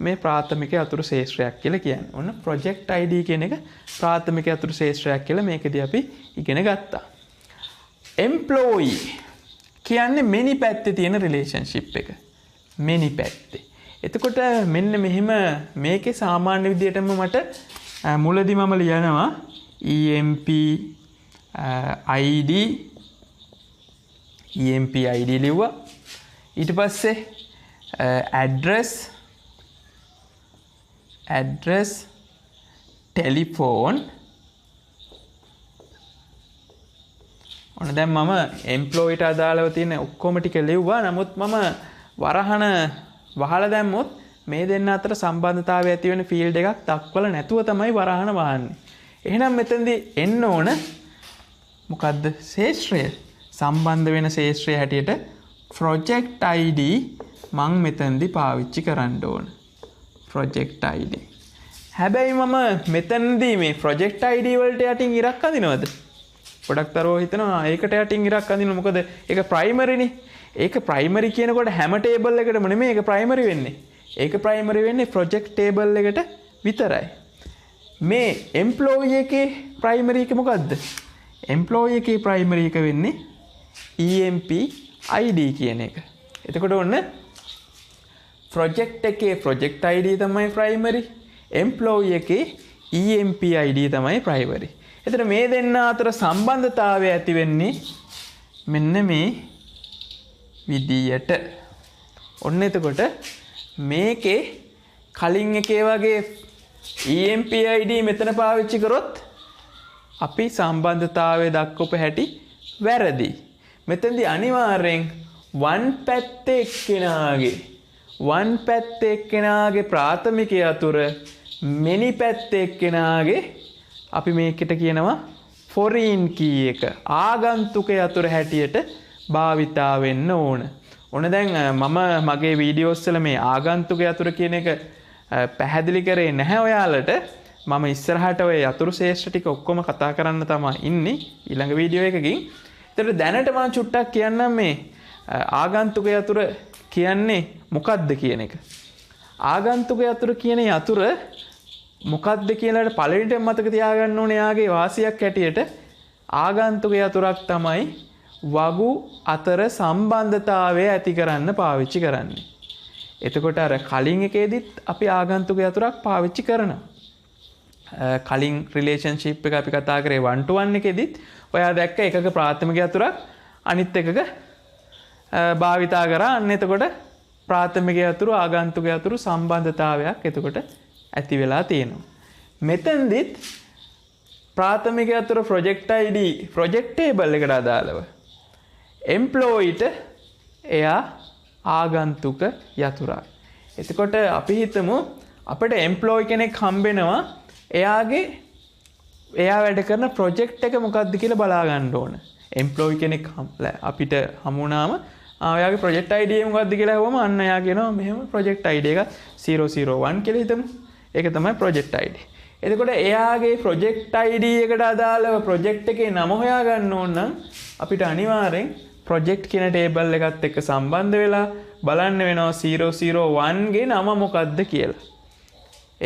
මේ ප්‍රාථමික යතුරු ශේෂ්ත්‍රයක් කියලා කියන්නේ. ඔන්න project ID කියන එක ප්‍රාථමික යතුරු ශේෂ්ත්‍රයක් කියලා මේකදී අපි ඉගෙන ගත්තා. employee කියන්නේ many පැත්තේ තියෙන relationship එක. many පැත්තේ. එතකොට මෙන්න මෙහෙම මේකේ සාමාන්‍ය විදිහටම මට මුලදී මම ලියනවා EMP ID ලිව්වා. ඊට පස්සේ address telephone ඔන්න දැන් මම එම්ප්ලොයිට අදාළව තියෙන ඔක්කොම ටික ලිව්වා. නමුත් මම වරහන වහලා දැම්මොත් මේ දෙන්න අතර සම්බන්ධතාවය ඇති වෙන ෆීල්ඩ් එකක් දක්වලා නැතුව තමයි වරහන වහන්නේ. එහෙනම් මෙතනදී එන්න ඕන මොකද්ද? ශේෂ්ත්‍රය. සම්බන්ධ වෙන ශේෂ්ත්‍රය හැටියට project ID මං මෙතනදී පාවිච්චි කරන්න ඕන. project ID. හැබැයි මම මෙතනදී මේ project ID වලට යටින් ඉරක් අඳිනවද? ගොඩක් තරෝ හිතනවා ඒකට යටින් ඉරක් අඳිනවා. මොකද ඒක primary නේ. ඒක primary කියනකොට හැම table එකකටම නෙමෙයි ඒක primary වෙන්නේ. ඒක primary වෙන්නේ project table එකට විතරයි. මේ employee එකේ primary එක මොකද්ද? employee එකේ primary එක වෙන්නේ EMP ID කියන එක. එතකොට ඔන්න project එකේ project ID තමයි primary, employee එකේ EMP ID තමයි primary. එතකොට මේ දෙන්න අතර සම්බන්ධතාවය ඇති වෙන්නේ මෙන්න මේ විදියට. ඔන්න එතකොට මේකේ කලින් එකේ වගේ EMP ID මෙතන පාවිච්චි කරොත් අපි සම්බන්ධතාවය දක්වපු හැටි වැරදි. මෙතනදී අනිවාර්යෙන් one පැත්තේ එක්කෙනාගේ ප්‍රාථමිකය අතුර many පැත්තේ එක්කෙනාගේ අපි මේකට කියනවා foreign key එක ආගන්තුකය අතුර හැටියට භාවිතා වෙන්න ඕන. ඔන්න දැන් මම මගේ වීඩියෝස් වල මේ ආගන්තුකය අතුර කියන එක පැහැදිලි කරේ නැහැ ඔයාලට. මම ඉස්සරහට ඔය යතුරු ශේෂ්ත්‍ර ටික ඔක්කොම කතා කරන්න තමයි ඉන්නේ ඊළඟ වීඩියෝ එකකින්. ඒතර දැනට මම චුට්ටක් කියන්නම් මේ ආගන්තුක යතුර කියන්නේ මොකක්ද කියන එක. ආගන්තුක යතුර කියන යතුර මොකක්ද කියලාට පළවෙනිට මතක තියාගන්න ඕනේ. යාගේ වාසියක් හැටියට ආගන්තුක යතුරක් තමයි වගු අතර සම්බන්ධතාවය ඇති කරන්න පාවිච්චි කරන්නේ. එතකොට අර කලින් එකේදීත් අපි ආගන්තුක යතුරක් පාවිච්චි කරනවා. කලින් රිලේෂන්ෂිප් එක අපි කතා කරේ 1 to 1 එකේදීත් ඔයා දැක්ක එකක ප්‍රාථමික යතුරක් අනිත් එකක භාවිතා කරා. අන්න එතකොට ප්‍රාථමික යතුරු ආගන්තුක යතුරු සම්බන්ධතාවයක් එතකොට ඇති වෙලා තියෙනවා. මෙතෙන්දිත් ප්‍රාථමික යතුරු project ID project table එකට අදාළව employeeට එයා ආගන්තුක යතුරක්. එතකොට අපි හිතමු අපිට employee කෙනෙක් හම්බෙනවා. එයා වැඩ කරන project එක මොකක්ද කියලා බලා ගන්න ඕන. employee කෙනෙක් අපිට හමු වුණාම එයාගේ project ID එක මොකක්ද කියලා අහුවම අන්න එයා කියනවා මෙහෙම project ID එක 001 කියලා හිතමු. ඒක තමයි project ID. එතකොට එයාගේ project ID එකට අදාළව project එකේ නම හොයා ගන්න ඕන නම් අපිට අනිවාර්යෙන් project කියන table එකත් එක්ක සම්බන්ධ වෙලා බලන්න වෙනවා 001 ගේ නම මොකක්ද කියලා.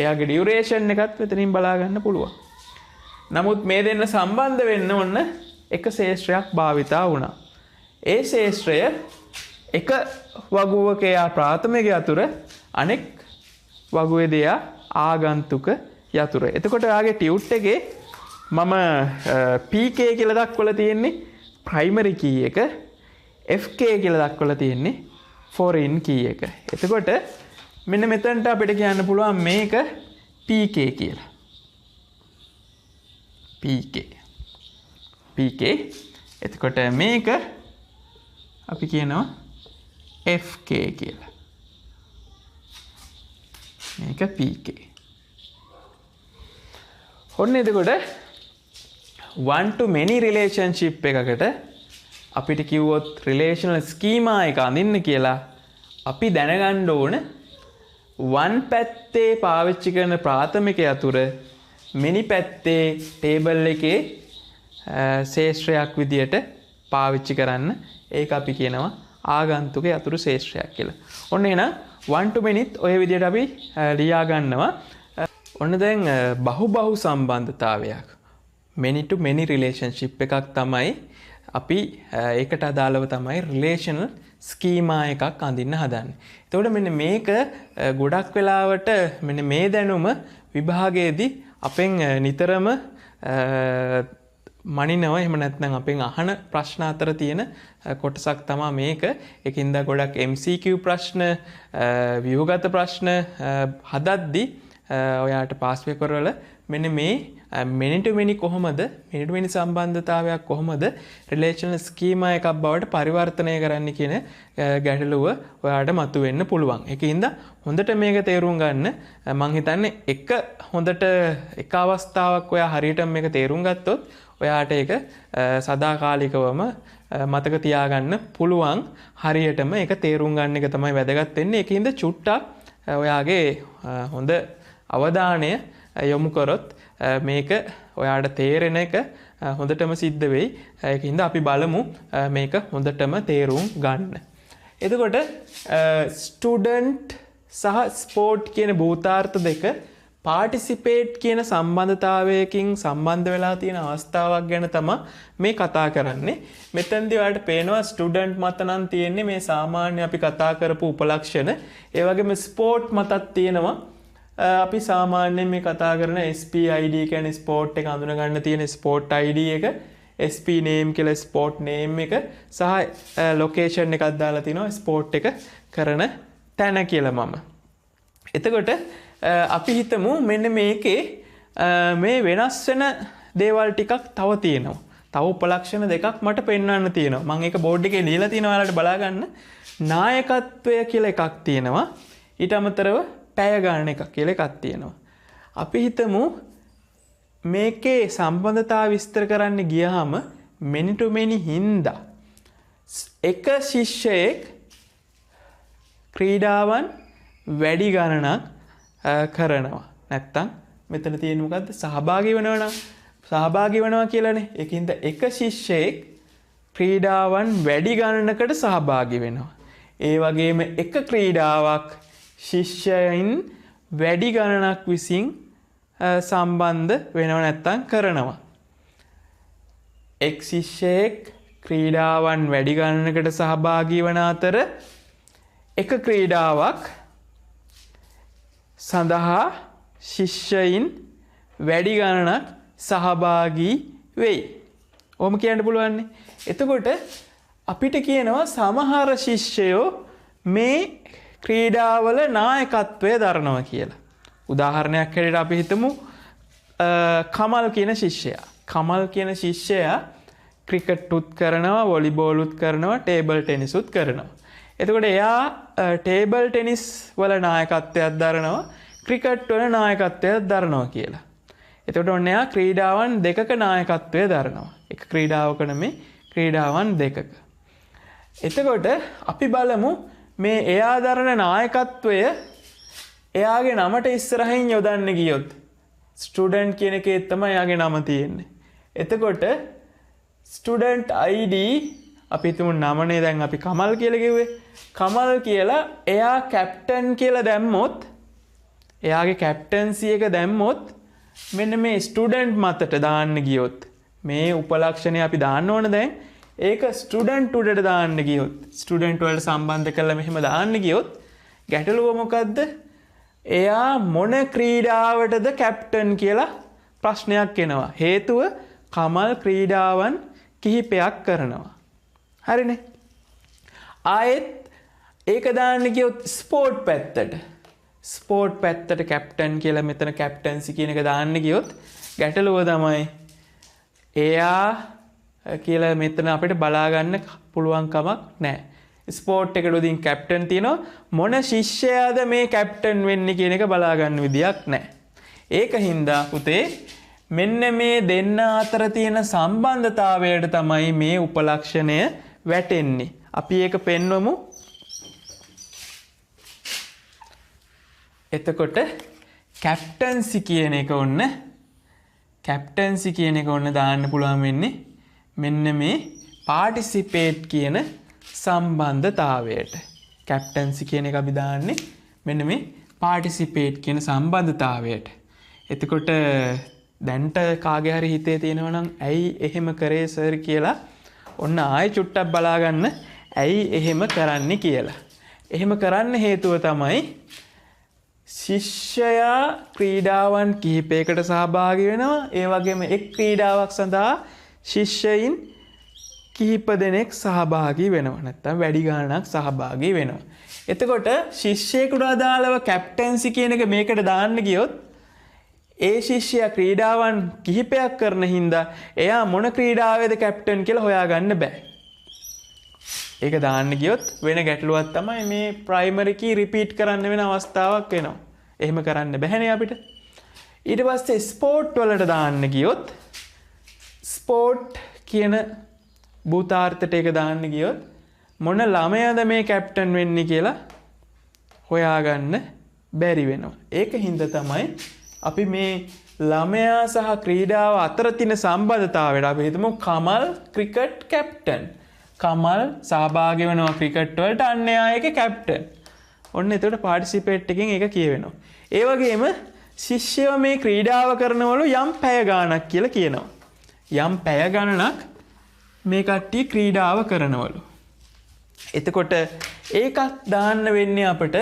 එයාගේ duration එකත් මෙතනින් බලා ගන්න පුළුවන්. නමුත් මේ දෙන්න සම්බන්ධ වෙන්න ඕන එක ශේෂ්ත්‍රයක් භාවිතා වුණා. ඒ ශේෂ්ත්‍රය එක වගුවක එයා ප්‍රාථමික යතුර අනෙක් වගුවේ දෙයා ආගන්තුක යතුර. එතකොට එයාගේ ටියුට් එකේ මම PK කියලා දක්වලා තියෙන්නේ primary key එක, FK කියලා දක්වලා තියෙන්නේ foreign key එක. එතකොට මෙන්න මෙතනට අපිට කියන්න පුළුවන් මේක PK කියලා. PK. එතකොට මේක අපි කියනවා FK කියලා. මේක PK. ඔන්න එතකොට one to many relationship එකකට අපිට කිව්වොත් relational schema එක අඳින්න කියලා අපි දැනගන්න ඕන one පැත්තේ පාවිච්චි කරන ප්‍රාථමික යතුර many පැත්තේ table එකේ ශේෂ්ත්‍රයක් විදියට පාවිච්චි කරන්න. ඒක අපි කියනවා ආගන්තුක යතුරු ශේෂ්ත්‍රයක් කියලා. ඔන්න එහෙනම් one to many ඔය විදියට අපි ලියා ගන්නවා. ඔන්න දැන් බහු සම්බන්ධතාවයක් many to many relationship එකක් තමයි අපි ඒකට අදාළව තමයි relational schema එකක් අඳින්න හදන්නේ. එතකොට මෙන්න මේක ගොඩක් වෙලාවට මෙන්න මේ දැනුම විභාගයේදී අපෙන් නිතරම මනිනවා. එහෙම නැත්නම් අපෙන් අහන ප්‍රශ්න අතර තියෙන කොටසක් තමයි මේක. ඒකින්ද ගොඩක් MCQ ප්‍රශ්න, ව්‍යුහගත ප්‍රශ්න හදද්දී ඔයාට පාස් පේපර් වල මෙන්න මේ many to many කොහොමද, many to many සම්බන්ධතාවයක් කොහොමද රිලේෂනල් ස්කීමා එකක් බවට පරිවර්තනය කරන්න කියන ගැටලුව ඔයාට මතුවෙන්න පුළුවන්. ඒකින්ද හොඳට මේක තේරුම් ගන්න. මම හිතන්නේ එක අවස්ථාවක් ඔයා හරියට මේක තේරුම් ගත්තොත් ඔයාට ඒක සදාකාලිකවම මතක තියාගන්න පුළුවන්. හරියටම ඒක තේරුම් ගන්න එක තමයි වැදගත් වෙන්නේ. ඒකින්ද චුට්ටක් ඔයාගේ හොඳ අවධානය යොමු කරොත් මේක ඔයාට තේරෙන එක හොඳටම සිද්ධ වෙයි. ඒකින්ද අපි බලමු මේක හොඳටම තේරුම් ගන්න. එතකොට ස්ටුඩන්ට් සහ ස්පෝර්ට් කියන භූතාර්ථ දෙක පාටිසිපේට් කියන සම්බන්ධතාවයකින් සම්බන්ධ වෙලා තියෙන අවස්ථාවක් ගැන තමයි මේ කතා කරන්නේ. මෙතනදී ඔයාලට පේනවා ස්ටුඩන්ට් මත නම් තියෙන්නේ මේ සාමාන්‍ය අපි කතා කරපු උපලක්ෂණ. ඒ වගේම ස්පෝර්ට් මතක් තියෙනවා අපි සාමාන්‍යයෙන් මේ කතා කරන SPID කියන්නේ ස්පෝර්ට් එක අඳුන ගන්න තියෙන ස්පෝර්ට් ID එක, SP name කියලා ස්පෝර්ට් name එක සහ ලොකේෂන් එකක් දාලා තිනවා ස්පෝර්ට් එක කරන තැන කියලා මම. එතකොට අපි හිතමු මෙන්න මේකේ මේ වෙනස් වෙන දේවල් ටිකක් තව තියෙනවා. තව උපලක්ෂණ දෙකක් මට පෙන්වන්න තියෙනවා. මම ඒක බෝඩ් එකේ ලියලා තියෙනවා ඔයාලට බලා ගන්න. නායකත්වය කියලා එකක් තියෙනවා. ඊට අමතරව පැය ගන්න එකක් කියලා එකක් තියෙනවා. අපි හිතමු මේකේ සම්බන්ධතාව විස්තර කරන්න ගියාම many to many හින්දා එක ශිෂ්‍යයෙක් ක්‍රීඩාවන් වැඩි ගණනක් කරනවා. නැත්තම් මෙතන තියෙන මොකද්ද? සහභාගී වෙනවා නම් සහභාගී වෙනවා කියලානේ. ඒකින්ද එක ශිෂ්‍යයෙක් ක්‍රීඩාවන් වැඩි ගණනකට සහභාගී වෙනවා. ඒ වගේම එක ක්‍රීඩාවක් ශිෂ්‍යයන් වැඩි ගණනක් විසින් සම්බන්ධ වෙනව නැත්තම් කරනවා. එක් ශිෂ්‍යයෙක් ක්‍රීඩාවන් වැඩි ගණනකට සහභාගී වන අතර එක ක්‍රීඩාවක් සඳහා ශිෂ්‍යයින් වැඩි ගණනක් සහභාගී වෙයි. ඔහොම කියන්න පුළුවන්. එතකොට අපිට කියනවා සමහර ශිෂ්‍යයෝ මේ ක්‍රීඩාවල නායකත්වය දරනවා කියලා. උදාහරණයක් හැටියට අපි හිතමු කමල් කියන ශිෂ්‍යයා. කමල් කියන ශිෂ්‍යයා ක්‍රිකට් උත් කරනවා, වොලිබෝල් උත් කරනවා, ටේබල් ටෙනිස් උත් කරනවා. එතකොට එයා ටේබල් ටෙනිස් වල නායකත්වයක් දරනවා, ක්‍රිකට් වල නායකත්වයක් දරනවා කියලා. එතකොට ඔන්න එයා ක්‍රීඩාවන් දෙකක නායකත්වය දරනවා. එක ක්‍රීඩාවක නෙමෙයි ක්‍රීඩාවන් දෙකක. එතකොට අපි බලමු මේ එයා දරන නායකත්වය එයාගේ නමට ඉස්සරහින් යොදන්න ගියොත් ස්ටුඩන්ට් කියන එකේ තමයි එයාගේ නම තියෙන්නේ. එතකොට ස්ටුඩන්ට් ID අපි හිතමු නමනේ දැන් අපි කමල් කියලා කිව්වේ. කමල් කියලා එයා කැප්ටන් කියලා දැම්මොත් එයාගේ කැප්ටන්සි එක දැම්මොත් මෙන්න මේ ස්ටුඩන්ට් මතට දාන්න ගියොත් මේ උපලක්ෂණය අපි දාන්න ඕන දැන් ඒක ස්ටුඩන්ට් උඩට දාන්න ගියොත් ස්ටුඩන්ට් වලට සම්බන්ධ කරලා මෙහෙම දාන්න ගියොත් ගැටලුව මොකද්ද? එයා මොන ක්‍රීඩාවටද කැප්ටන් කියලා ප්‍රශ්නයක් එනවා. හේතුව කමල් ක්‍රීඩාවන් කිහිපයක් කරනවා. හරිනේ. ආයෙත් ඒක දාන්න ගියොත් ස්පෝර්ට් පැත්තට. ස්පෝර්ට් පැත්තට කැප්ටන් කියලා මෙතන කැප්ටන්සි කියන එක දාන්න ගියොත් ගැටලුව තමයි එයා කියලා මෙතන අපිට බලා ගන්න පුළුවන් කමක් නැහැ. ස්පෝර්ට් එකට උදින් කැප්ටන් තියෙනවා. මොන ශිෂ්‍යයාද මේ කැප්ටන් වෙන්නේ කියන එක බලා ගන්න විදියක් නැහැ. ඒක හින්දා පුතේ මෙන්න මේ දෙන්න අතර තියෙන සම්බන්ධතාවයට තමයි මේ උපලක්ෂණය වැටෙන්නේ. අපි ඒක පෙන්වමු. එතකොට කැප්ටන්සි කියන එක ඔන්න දාන්න පුළුවන් වෙන්නේ මෙන්න මේ පාටිසිපේට් කියන සම්බන්ධතාවයට. කැප්ටන්සි කියන එක අපි දාන්නේ මෙන්න මේ පාටිසිපේට් කියන සම්බන්ධතාවයට. එතකොට දැන්ට කාගේ හරි හිතේ තියෙනවා නම් ඇයි එහෙම කරේ සර් කියලා ඔන්න ආයෙ චුට්ටක් බලා ගන්න ඇයි එහෙම කරන්නේ කියලා. එහෙම කරන්න හේතුව තමයි ශිෂ්‍යයා ක්‍රීඩාවන් කිහිපයකට සහභාගී වෙනවා. ඒ වගේම එක් ක්‍රීඩාවක් සඳහා ශිෂ්‍යයින් කිහිප දෙනෙක් සහභාගී වෙනවා. නැත්තම් වැඩි ගාණක් සහභාගී වෙනවා. එතකොට ශිෂ්‍යයෙකුට අදාළව කැප්ටන්සි කියන එක මේකට දාන්න ගියොත් ඒ ශිෂ්‍යයා ක්‍රීඩාවන් කිහිපයක් කරන හින්දා එයා මොන ක්‍රීඩාවේද කැප්ටන් කියලා හොයාගන්න බෑ. ඒක දාන්න ගියොත් වෙන ගැටලුවක් තමයි මේ ප්‍රයිමරි කී රිපීට් කරන්න වෙන අවස්ථාවක් වෙනවා. එහෙම කරන්න බැහැනේ අපිට. ඊට පස්සේ ස්පෝර්ට් වලට දාන්න ගියොත් ස්පෝර්ට් කියන භූතාර්ථයට ඒක දාන්න ගියොත් මොන ළමයාද මේ කැප්ටන් වෙන්නේ කියලා හොයාගන්න බැරි වෙනවා. ඒක හින්දා තමයි අපි මේ ළමයා සහ ක්‍රීඩාව අතර තියෙන සම්බන්ධතාවයට අපි හිතමු කමල් ක්‍රිකට් කැප්ටන්. කමල් සහභාගී වෙනවා ක්‍රිකට් වලට අන්න එයාගේ කැප්ටන්. ඔන්න එතකොට පාටිසිපේට් එකෙන් ඒක කියවෙනවා. ඒ වගේම ශිෂ්‍යව මේ ක්‍රීඩාව කරනවලු යම් පැය ගාණක් කියලා කියනවා. යම් පැය ගණනක් මේ කට්ටිය ක්‍රීඩාව කරනවලු. එතකොට ඒකත් දාන්න වෙන්නේ අපට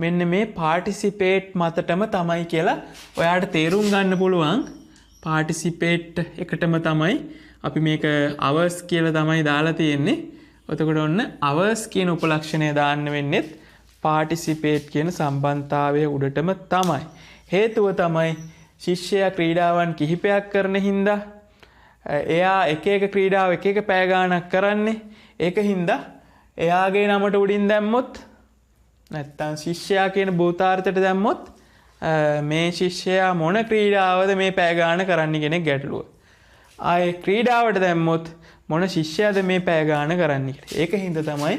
මෙන්න මේ පාටිසිපේට් මතටම තමයි කියලා ඔයාට තේරුම් ගන්න පුළුවන්. පාටිසිපේට් එකටම තමයි අපි මේක අවර්ස් කියලා තමයි දාලා තියෙන්නේ. එතකොට ඔන්න අවර්ස් කියන උපලක්ෂණය දාන්න වෙන්නේත් පාටිසිපේට් කියන සම්බන්ධතාවය උඩටම තමයි. හේතුව තමයි ශිෂ්‍යයා ක්‍රීඩාවන් කිහිපයක් කරන හින්දා එයා එක එක ක්‍රීඩාව එක එක පැය ගාණක් කරන්නේ. ඒක හින්දා එයාගේ නමට උඩින් දැම්මොත් නැත්තම් ශිෂ්‍යයා කියන භූතාර්ථයට දැම්මොත් මේ ශිෂ්‍යයා මොන ක්‍රීඩාවද මේ පැය ගාණ කරන්න කෙනෙක් ගැටලුව. ආයේ ක්‍රීඩාවට දැම්මොත් මොන ශිෂ්‍යයාද මේ පැය ගාණ කරන්න කියලා. ඒක හින්දා තමයි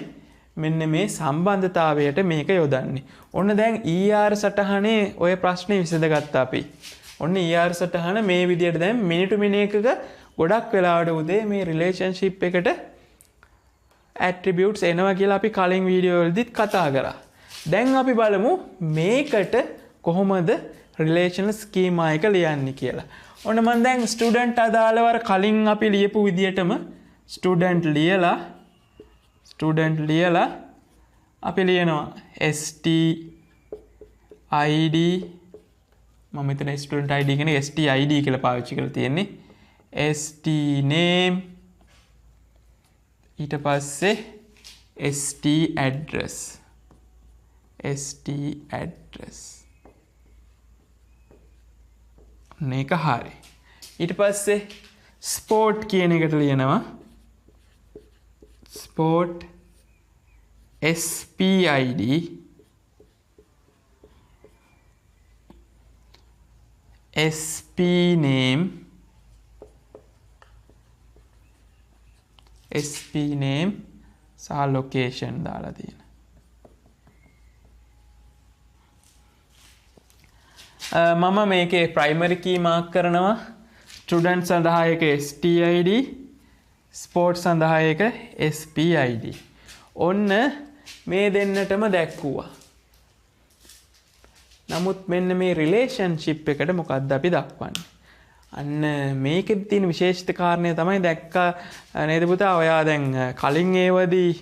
මෙන්න මේ සම්බන්ධතාවයට මේක යොදන්නේ. ඔන්න දැන් ER සටහනේ ඔය ප්‍රශ්නේ විසඳගත්තා අපි. ඔන්න ER සටහන මේ විදිහට දැන් මිනිටු මිනිහකක ගොඩක් වෙලාවට උදේ මේ රිලේෂන්ෂිප් එකට ඇට්‍රිබියුට්ස් එනවා කියලා අපි කලින් වීඩියෝ වලදීත් කතා කරා. දැන් අපි බලමු මේකට කොහොමද රිලේෂනල් ස්කීමා එක ලියන්නේ කියලා. ඔන්න මම දැන් ස්ටුඩන්ට් අදාළව කලින් අපි ලියපු විදිහටම ස්ටුඩන්ට් ලියලා අපි ලියනවා stid මම මෙතන ස්ටුඩන්ට් id කියන්නේ stid කියලා පාවිච්චි කරලා තියෙන්නේ. st name ඊට පස්සේ st address මේක හරි. ඊට පස්සේ ස්පෝර්ට් කියන එකට ලියනවා ස්පෝර්ට් spid sp name සහ ලොකේෂන් දාලා තියෙන. මම මේකේ ප්‍රයිමරි කී මාක් කරනවා. ස්ටුඩන්ට් සඳහා එක stid, ස්පෝර්ට් සඳහා එක spid. ඔන්න මේ දෙන්නටම දැක්කුවා. නමුත් මෙන්න මේ රිලේෂන්ෂිප් එකට මොකක්ද අපි දක්වන්නේ? අන්න මේකෙදි තියෙන විශේෂිත කාරණය තමයි දැක්කා නේද පුතා? ඔයා දැන් කලින් ඒවදී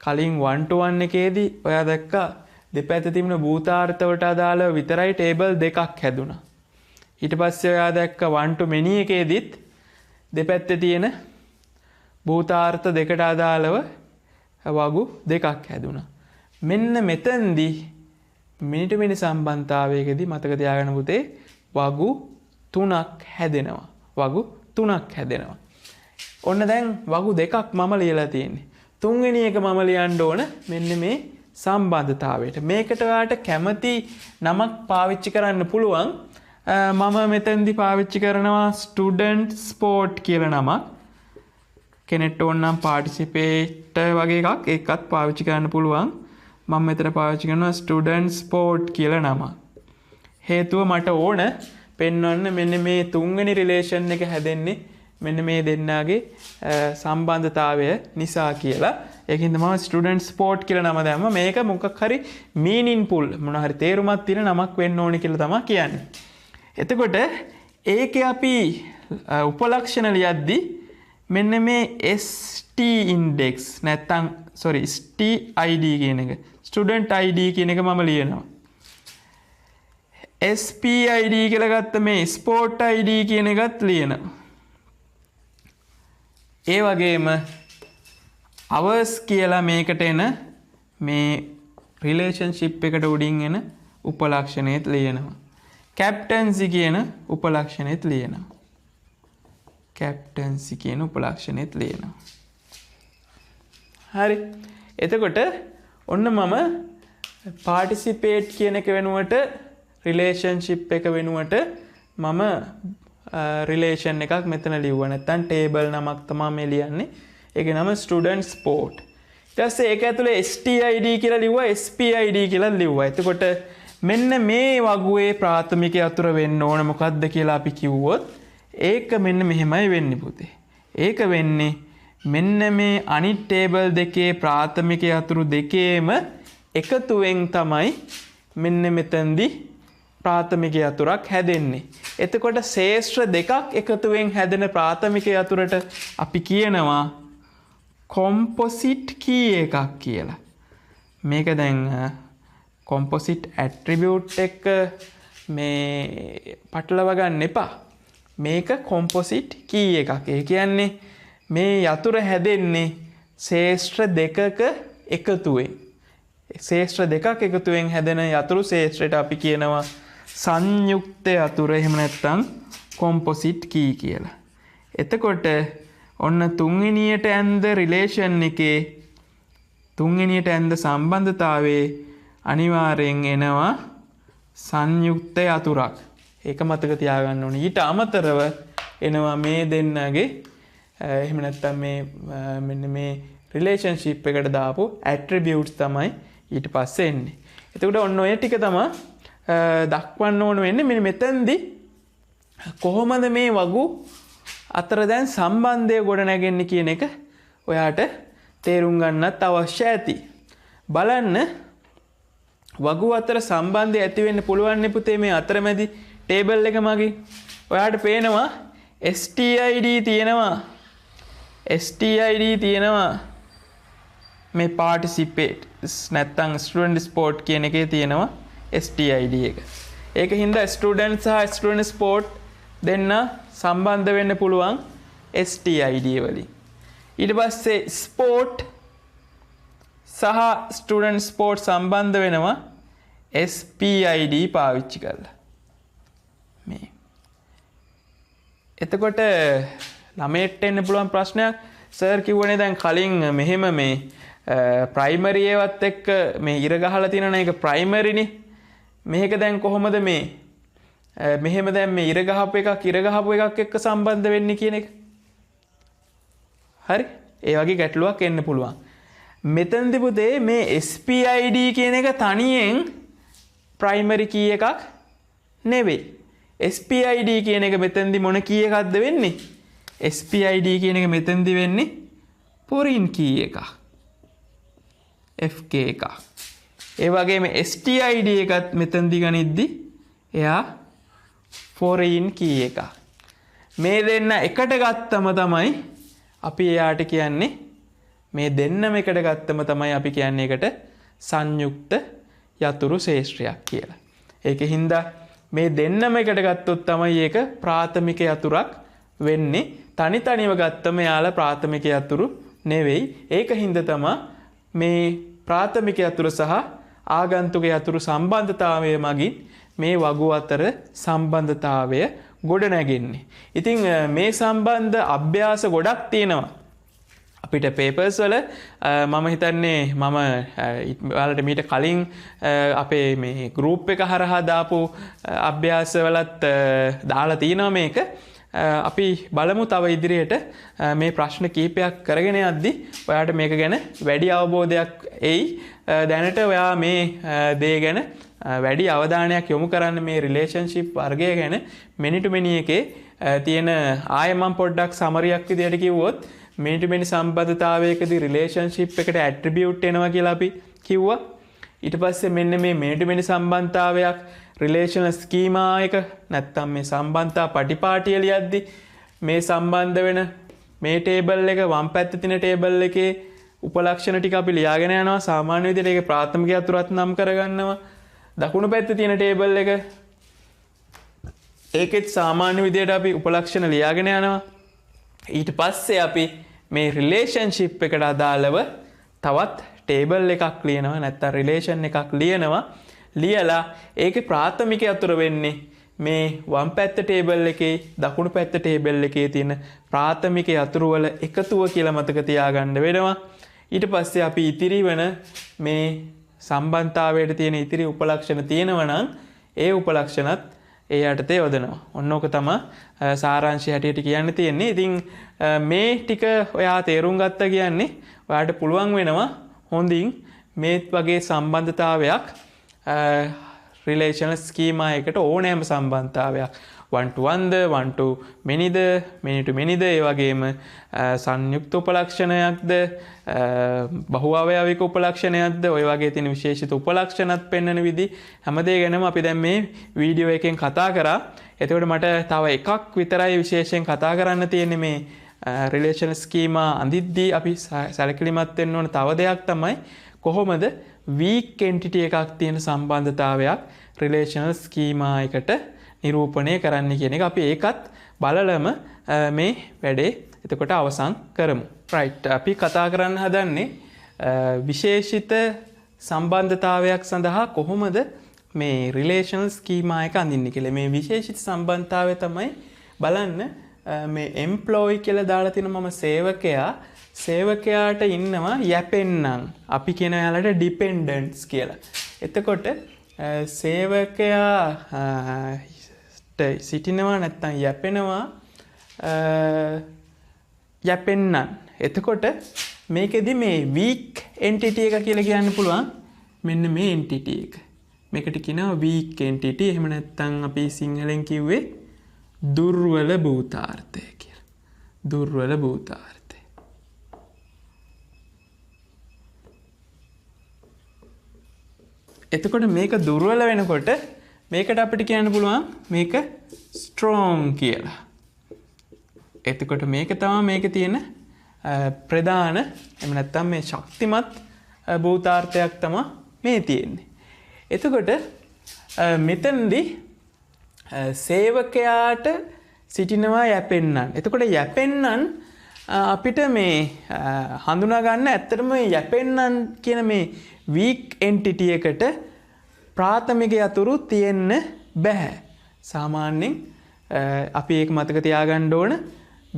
කලින් 1 to 1 එකේදී ඔයා දැක්කා දෙපැත්ත තිබුණ භූතාර්ථ වලට අදාළව විතරයි ටේබල් දෙකක් හැදුනා. ඊට පස්සේ ඔයා දැක්ක 1 to many එකේදීත් දෙපැත්තේ තියෙන භූතාර්ථ දෙකට අදාළව වගු දෙකක් හැදුනා. මෙන්න මෙතෙන්දී මිනිට මිනි සම්බන්ධතාවයකදී මතක තියාගන්න පුතේ වගු 3ක් හැදෙනවා. ඔන්න දැන් වගු දෙකක් මම ලියලා තියෙන්නේ. තුන්වෙනි එක මම ලියන්න ඕන මෙන්න මේ සම්බන්ධතාවයට. මේකට ඔයාලට කැමති නමක් පාවිච්චි කරන්න පුළුවන්. මම මෙතෙන්දී පාවිච්චි කරනවා ස්ටුඩන්ට් ස්පෝර්ට් කියලා නමක්. කෙනෙක්ට ඕන නම් පාටිසිපේට් වගේ එකක් ඒකත් පාවිච්චි කරන්න පුළුවන්. මම මෙතන පාවිච්චි කරනවා ස්ටුඩන්ට් ස්පෝර්ට් කියලා නමක්. හේතුව මට ඕන පෙන්වන්න මෙන්න මේ තුන්වෙනි රිලේෂන් එක හැදෙන්නේ මෙන්න මේ දෙන්නාගේ සම්බන්ධතාවය නිසා කියලා. ඒකින්ද මම ස්ටුඩන්ට් ස්පෝර්ට් කියලා නම දැම්ම. මේක මොකක් හරි මීනින්ෆුල් මොන හරි තේරුමක් තියෙන නමක් වෙන්න ඕනේ කියලා තමයි කියන්නේ. එතකොට ඒකේ අපි උපලක්ෂණ ලියද්දි මෙන්න මේ st index නැත්තම් stid කියන එක ස්ටුඩන්ට් id කියන එක මම ලියනවා. spid කියලා ගත්ත මේ ස්පෝර්ට් id කියන එකත් ලියනවා. ඒ වගේම hours කියලා මේකට එන මේ රිලේෂන්ෂිප් එකට උඩින් එන උපලක්ෂණයත් ලියනවා. captaincy කියන උපලක්ෂණයත් ලියනවා. captaincy කියන උපලක්ෂණයත් ලියනවා. හරි. එතකොට ඔන්න මම participate කියන එක වෙනුවට relationship එක වෙනුවට මම relation එකක් මෙතන ලිව්වා. නැත්නම් table නමක් තමයි මේ ලියන්නේ. ඒකේ නම student sport. ඊට පස්සේ ඒක ඇතුලේ STID කියලා ලිව්වා, SPID කියලා ලිව්වා. එතකොට මෙන්න මේ වගුවේ ප්‍රාථමික යතුර වෙන්න ඕන මොකද්ද කියලා අපි කිව්වොත් ඒක මෙන්න මෙහෙමයි වෙන්නේ පුතේ. ඒක වෙන්නේ මෙන්න මේ අනිත් ටේබල් දෙකේ ප්‍රාථමික යතුරු දෙකේම එකතුවෙන් තමයි මෙන්න මෙතෙන්දි ප්‍රාථමික යතුරක් හැදෙන්නේ. එතකොට ශේෂ්ත්‍ර දෙකක් එකතුවෙන් හැදෙන ප්‍රාථමික යතුරට අපි කියනවා composite key එකක් කියලා. මේක දැන් composite attribute එක මේ පටලව ගන්න එපා. මේක composite key එකක්. ඒ කියන්නේ මේ යතුර හැදෙන්නේ ශේෂ්ත්‍ර දෙකක එකතුවෙන්. ශේෂ්ත්‍ර දෙකක් එකතුවෙන් හැදෙන යතුරු ශේෂ්ත්‍රයට අපි කියනවා සංයුක්ත යතුර, එහෙම නැත්නම් composite key කියලා. එතකොට ඔන්න තුන්වෙනියට ඇඳ රිලේෂන් එකේ තුන්වෙනියට ඇඳ සම්බන්ධතාවයේ අනිවාර්යෙන් එනවා සංයුක්ත යතුරක්. ඒක මතක තියාගන්න ඕනේ. ඊට අමතරව එනවා මේ දෙන්නගේ එහෙම නැත්නම් මේ මෙන්න මේ රිලේෂන්ෂිප් එකට දාපු ඇට්‍රිබියුට්ස් තමයි ඊට පස්සේ එන්නේ. එතකොට ඔන්න ඔය ටික තමයි දක්වන්න ඕන වෙන්නේ. මෙන්න මෙතෙන්දී කොහොමද මේ වගු අතර දැන් සම්බන්ධය ගොඩ නැගෙන්නේ කියන එක ඔයාට තේරුම් ගන්නත් අවශ්‍ය ඇති. බලන්න වගු අතර සම්බන්ධය ඇති වෙන්න පුළුවන් නේ පුතේ මේ අතරමැදි ටේබල් එක මගේ. ඔයාට පේනවා STID තියෙනවා. STID තියෙනවා මේ participate නැත්නම් student sport කියන එකේ තියෙනවා STID එක. ඒක හින්දා student සහ student sport දෙන්න සම්බන්ධ වෙන්න පුළුවන් STID වලින්. ඊට පස්සේ sport සහ student sport සම්බන්ධ වෙනවා SPID පාවිච්චි කරලා. මේ එතකොට ළමයට එන්න පුළුවන් ප්‍රශ්නයක් සර් කිව්වනේ දැන් කලින් මෙහෙම මේ ප්‍රයිමරි ඒවත් එක්ක මේ ඉර ගහලා තියෙන එක ප්‍රයිමරිනේ. මේක දැන් කොහොමද මේ මෙහෙම දැන් මේ ඉර ගහපු එකක් එක්ක සම්බන්ධ වෙන්නේ කියන එක. හරි. ඒ වගේ ගැටලුවක් එන්න පුළුවන්. මෙතනදී පුතේ මේ SPID කියන එක තනියෙන් ප්‍රයිමරි කී එකක් නෙවෙයි. SPID කියන එක මෙතනදී මොන කී එකක්ද වෙන්නේ? SPID කියන එක මෙතනදී වෙන්නේ foreign key එකක්. FK එකක්. ඒ වගේම STID එකත් මෙතනදී ගනිද්දි එයා foreign key එකක්. මේ දෙන්න එකට ගත්තම තමයි අපි එයාට කියන්නේ මේ දෙන්නම එකට ගත්තම තමයි අපි කියන්නේ එකට සංයුක්ත යතුරු ශේෂ්ත්‍රයක් කියලා. ඒකින්ද මේ දෙන්නම එකට ගත්තොත් තමයි ඒක ප්‍රාථමික යතුරක් වෙන්නේ. තනි තනිව ගත්තම යාලා ප්‍රාථමික යතුරු නෙවෙයි. ඒකින්ද තමයි මේ ප්‍රාථමික යතුරු සහ ආගන්තුක යතුරු සම්බන්ධතාවය මගින් මේ වගු අතර සම්බන්ධතාවය ගොඩ නැගෙන්නේ. ඉතින් මේ සම්බන්ධ අභ්‍යාස ගොඩක් තියෙනවා. අපිට පේපර්ස් වල මම හිතන්නේ මම ඔයාලට මීට කලින් අපේ මේ ගෲප් එක හරහා දාපු අභ්‍යාස වලත් දාලා තිනවා මේක. අපි බලමු තව ඉදිරියට මේ ප්‍රශ්න කීපයක් කරගෙන යද්දි ඔයාට මේක ගැන වැඩි අවබෝධයක් එයි. දැනට ඔයා මේ දේ ගැන වැඩි අවධානයක් යොමු කරන්න මේ රිලේෂන්ෂිප් වර්ගය ගැන many to many එකේ තියෙන ආයෙ මම පොඩ්ඩක් සමරියක් විදියට කිව්වොත් many to many සම්බන්ධතාවයකදී රිලේෂන්ෂිප් එකට ඇට්‍රිබියුට් එනවා කියලා අපි කිව්වා. ඊට පස්සේ මෙන්න මේ many to many සම්බන්ධතාවයක් රිලේෂනල් ස්කීමා එක නැත්තම් මේ සම්බන්ධතා පටිපාටිය ලියද්දි මේ සම්බන්ධ වෙන මේ ටේබල් එක වම් පැත්තේ තියෙන ටේබල් එකේ උපලක්ෂණ ටික අපි ලියාගෙන යනවා. සාමාන්‍ය විදිහට ඒක ප්‍රාථමික යතුරත් නම් කරගන්නවා. දකුණු පැත්තේ තියෙන ටේබල් එක ඒකෙත් සාමාන්‍ය විදිහට අපි උපලක්ෂණ ලියාගෙන යනවා. ඊට පස්සේ අපි මේ රිලේෂන්ෂිප් එකට අදාළව තවත් ටේබල් එකක් ලියනවා නැත්නම් රිලේෂන් එකක් ලියනවා. ලියලා ඒකේ ප්‍රාථමික අතුර වෙන්නේ මේ වම් පැත්ත ටේබල් එකේ දකුණු පැත්ත ටේබල් එකේ තියෙන ප්‍රාථමික අතුරු වල එකතුව කියලා මතක තියාගන්න වෙනවා. ඊට පස්සේ අපි ඉතිරි වෙන මේ සම්බන්ධතාවයට තියෙන ඉතිරි උපලක්ෂණ තියෙනවා නම් ඒ උපලක්ෂණත් ඒ යටතේ යොදනවා. ඔන්න ඕක තමයි සාරාංශය හැටියට කියන්න තියෙන්නේ. ඉතින් මේ ටික ඔයා තේරුම් ගත්තා කියන්නේ ඔයාට පුළුවන් වෙනවා හොඳින් මේ වගේ සම්බන්ධතාවයක් රිලේෂනල් ස්කීමා එකට ඕනෑම සම්බන්ධතාවයක් 1 to 1ද 1 to manyද many to manyද ඒ වගේම සංයුක්ත උපලක්ෂණයක්ද බහු අවයවික උපලක්ෂණයක්ද ඔය වගේ තියෙන විශේෂිත උපලක්ෂණත් පෙන්වන විදි හැමදේ ගැනම අපි දැන් මේ වීඩියෝ එකෙන් කතා කරා. එතකොට මට තව එකක් විතරයි විශේෂයෙන් කතා කරන්න තියෙන්නේ මේ රිලේෂනල් ස්කීමා අඳිද්දී අපි සැලකිලිමත් වෙන්න ඕන තව දෙයක් තමයි කොහොමද weak entity එකක් තියෙන සම්බන්ධතාවයක් රිලේෂනල් ස්කීමා එකට නිරූපණය කරන්න කියන එක. අපි ඒකත් බලලම මේ වැඩේ එතකොට අවසන් කරමු. right අපි කතා කරන්න හදන්නේ විශේෂිත සම්බන්ධතාවයක් සඳහා කොහොමද මේ රිලේෂනල් ස්කීමා එක අඳින්නේ කියලා. මේ විශේෂිත සම්බන්ධතාවය තමයි බලන්න මේ එම්ප්ලොයි කියලා දාලා තියෙන මම සේවකයාට ඉන්නවා යැපෙන්නම්. අපි කියන යාලට ඩිපෙන්ඩන්ට්ස් කියලා. එතකොට සේවකයා සිටිනවා නැත්නම් යැපෙනවා යැපෙන්නන්. එතකොට මේකෙදි මේ weak entity එක කියලා කියන්න පුළුවන් මෙන්න මේ entity එක. මේකට කියනවා weak entity. එහෙම නැත්නම් අපි සිංහලෙන් කිව්වේ දුර්වල භූතාර්ථය කියලා. දුර්වල භූතාර්ථය. එතකොට මේක දුර්වල වෙනකොට මේකට අපිට කියන්න පුළුවන් මේක strong කියලා. එතකොට මේක තමයි මේක තියෙන ප්‍රධාන එහෙම නැත්නම් මේ ශක්තිමත් භූතාර්ථයක් තමයි මේ තියෙන්නේ. එතකොට මෙතනදී සේවකයාට සිටිනවා යැපෙන්නන්. එතකොට යැපෙන්නන් අපිට මේ හඳුනා ගන්න ඇත්තටම මේ යැපෙන්නන් කියන මේ weak entity එකට ප්‍රාථමික අතුරු තියෙන්න බෑ. සාමාන්‍යයෙන් අපි ඒක මතක තියාගන්න ඕන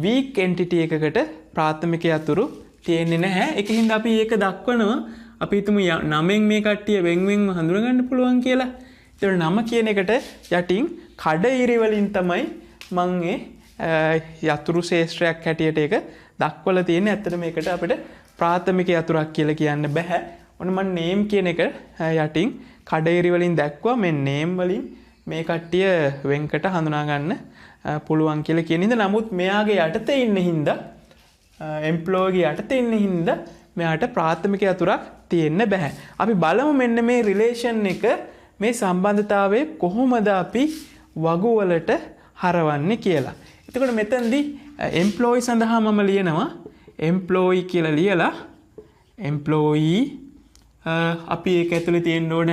weak entity එකකට ප්‍රාථමික අතුරු තියෙන්නේ නැහැ. ඒකින්ද අපි ඒක දක්වනවා. අපි හිතමු නමෙන් මේ කට්ටිය වෙන්වෙන්ව හඳුනා ගන්න පුළුවන් කියලා. ඒතර නම කියන එකට යටින් කඩඉරි වලින් තමයි මම යතුරු ශේෂ්ත්‍රයක් හැටියට ඒක දක්වලා තියෙන්නේ. ඇත්තට මේකට අපිට ප්‍රාථමික යතුරක් කියලා කියන්න බෑ. ඔන්න මම name කියන එක යටින් කඩඉරි වලින් දැක්වුවා. මේ name වලින් මේ කට්ටිය වෙන්කට හඳුනා ගන්න පුළුවන් කියලා කියන හින්දා. නමුත් මෙයාගේ යටතේ ඉන්න හින්දා employee යටතේ ඉන්න හින්දා මෙයාට ප්‍රාථමික යතුරක් තියෙන්න බෑ. අපි බලමු මෙන්න මේ රිලේෂන් එක මේ සම්බන්ධතාවයේ කොහොමද අපි වගු වලට හරවන්නේ කියලා. එතකොට මෙතනදී employee සඳහා මම ලියනවා employee කියලා ලියලා employee අපි ඒක ඇතුලේ තියෙන්න ඕන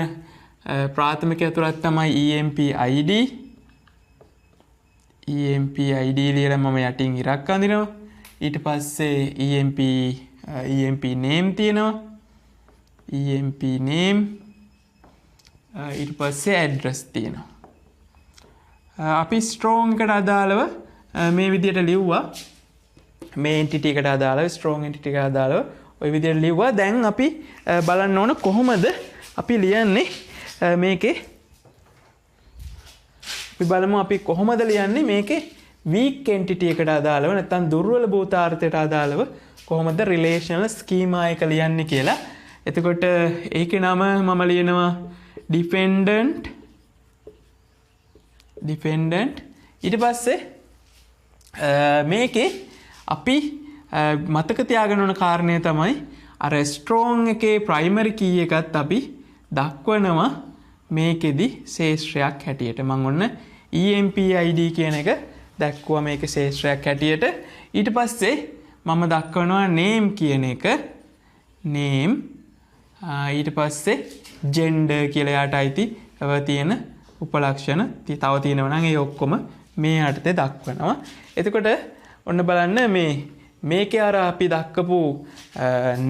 ප්‍රාථමික අතුරක් තමයි EMP ID. EMP ID ලියලා මම යටින් ඉරක් අඳිනවා. ඊට පස්සේ EMP name තියෙනවා. EMP name ඊට පස්සේ address තියෙනවා. අපි strong එකට අදාළව මේ විදිහට ලිව්වා. මේ entity එකට අදාළව strong entity එකට අදාළව ওই විදිහට ලිව්වා. දැන් අපි බලන්න ඕන කොහොමද අපි ලියන්නේ මේකේ. අපි බලමු අපි කොහොමද ලියන්නේ මේකේ weak entity එකට අදාළව නැත්නම් දුර්වල භූතාර්ථයට අදාළව කොහොමද relational schema එක ලියන්නේ කියලා. එතකොට ඒකේ නම මම ලියනවා dependent. ඊට පස්සේ මේකේ අපි මතක තියාගන්න ඕන කාරණය තමයි අර strong එකේ primary key එකත් අපි දක්වනවා මේකෙදි ශේෂ්ත්‍රයක් හැටියට. මම ඔන්න EMP ID කියන එක දැක්කුවා මේක ශේෂ්ත්‍රයක් හැටියට. ඊට පස්සේ මම දක්වනවා name කියන එක. name ඊට පස්සේ gender කියලා යාට අයිති තියෙන උපලක්ෂණ තව තියෙනවා නම් ඒ ඔක්කොම මේ යටතේ දක්වනවා. එතකොට ඔන්න බලන්න මේ මේකේ අර අපි දක්කපු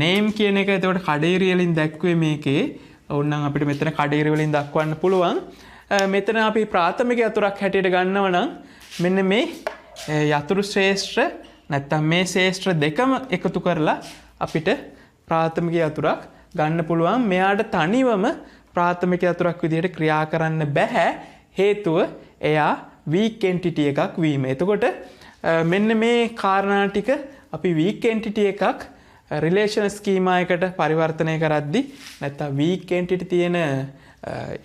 නේම් කියන එක එතකොට කඩේරිය වලින් දැක්ුවේ මේකේ. ඕනනම් අපිට මෙතන කඩේරිය වලින් දක්වන්න පුළුවන්. මෙතන අපි ප්‍රාථමික යතුරක් හැටියට ගන්නව නම් මෙන්න මේ යතුරු ශ්‍රේෂ්ඨ නැත්තම් මේ ශ්‍රේෂ්ඨ දෙකම එකතු කරලා අපිට ප්‍රාථමික යතුරක් ගන්න පුළුවන්. මෙයාට තනිවම ප්‍රාථමික යතුරක් විදිහට ක්‍රියා කරන්න බෑ. හේතුව එයා weak entity එකක් වීම. එතකොට මෙන්න මේ කාරණා ටික අපි weak entity එකක් relation schema එකට පරිවර්තනය කරද්දී නැත්තම් weak entity තියෙන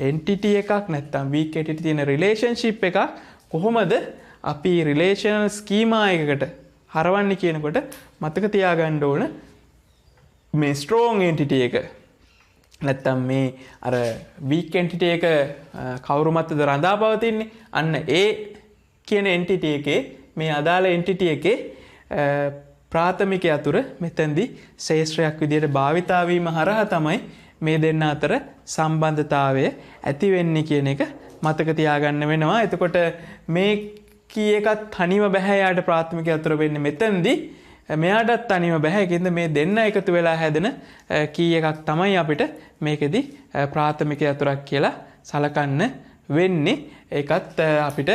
entity එකක් නැත්තම් weak entity තියෙන relationship එකක් කොහොමද අපි relational schema එකකට හරවන්නේ කියනකොට මතක තියාගන්න ඕන මේ strong entity එක නැත්තම් මේ අර weak entity එක කවුරු මතද රඳා පවතින්නේ? අන්න ඒ කියන entity එකේ මේ අදාළ entity එකේ ප්‍රාථමික යතුර මෙතෙන්දී ශ්‍රේෂ්ඨයක් විදිහට භාවිතා වීම හරහා තමයි මේ දෙන්න අතර සම්බන්ධතාවය ඇති වෙන්නේ කියන එක මතක තියාගන්න වෙනවා. එතකොට මේ කී එකක් තනිව බෑ යාට ප්‍රාථමික යතුර වෙන්නේ මෙතෙන්දී. මෙයාටත් තනිව බෑ. ඒකින්ද මේ දෙන්න එකතු වෙලා හැදෙන කී එකක් තමයි අපිට මේකෙදි ප්‍රාථමික යතුරක් කියලා සලකන්න වෙන්නේ. ඒකත් අපිට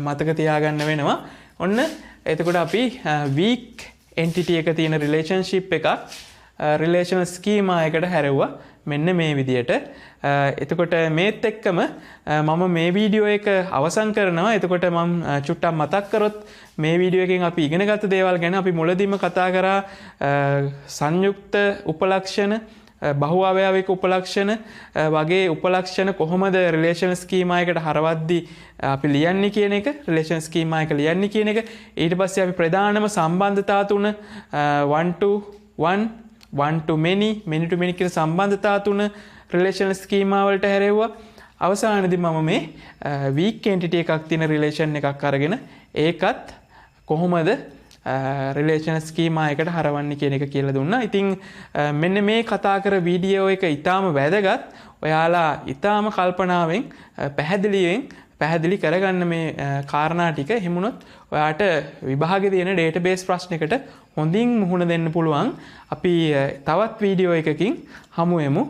මතක තියාගන්න වෙනවා. ඔන්න එතකොට අපි weak entity එක තියෙන relationship එකක් relational schema එකට හැරෙව්වා මෙන්න මේ විදියට. එතකොට මේත් එක්කම මම මේ වීඩියෝ එක අවසන් කරනවා. එතකොට මම චුට්ටක් මතක් කරොත් මේ වීඩියෝ එකෙන් අපි ඉගෙන ගත්ත දේවල් ගැන අපි මුලදීම කතා කරා සංයුක්ත උපලක්ෂණ, බහු අවයවික උපලක්ෂණ වගේ උපලක්ෂණ කොහොමද රිලේෂනල් ස්කීමා එකට හරවද්දී අපි ලියන්නේ කියන එක, රිලේෂනල් ස්කීමා එක ලියන්නේ කියන එක. ඊට පස්සේ අපි ප්‍රධානම සම්බන්ධතා තුන 1 to 1, 1 to many, many to many කියන සම්බන්ධතා තුන රිලේෂනල් ස්කීමා වලට හැරෙව්වා. අවසානයේදී මම මේ weak entity එකක් තියෙන රිලේෂන් එකක් අරගෙන ඒකත් කොහොමද රිලේෂනල් ස්කීමා එකට හරවන්නේ කියන එක කියලා දුන්නා. ඉතින් මෙන්න මේ කතා කර වීඩියෝ එක ඊටාම වැදගත්. ඔයාලා ඊටාම කල්පනාවෙන් පැහැදිලි කරගන්න මේ කාරණා ටික. එහෙම වුණොත් ඔයාට විභාගයේ තියෙන ඩේටාබේස් ප්‍රශ්නයකට හොඳින් මුහුණ දෙන්න පුළුවන්. අපි තවත් වීඩියෝ එකකින් හමු වෙමු.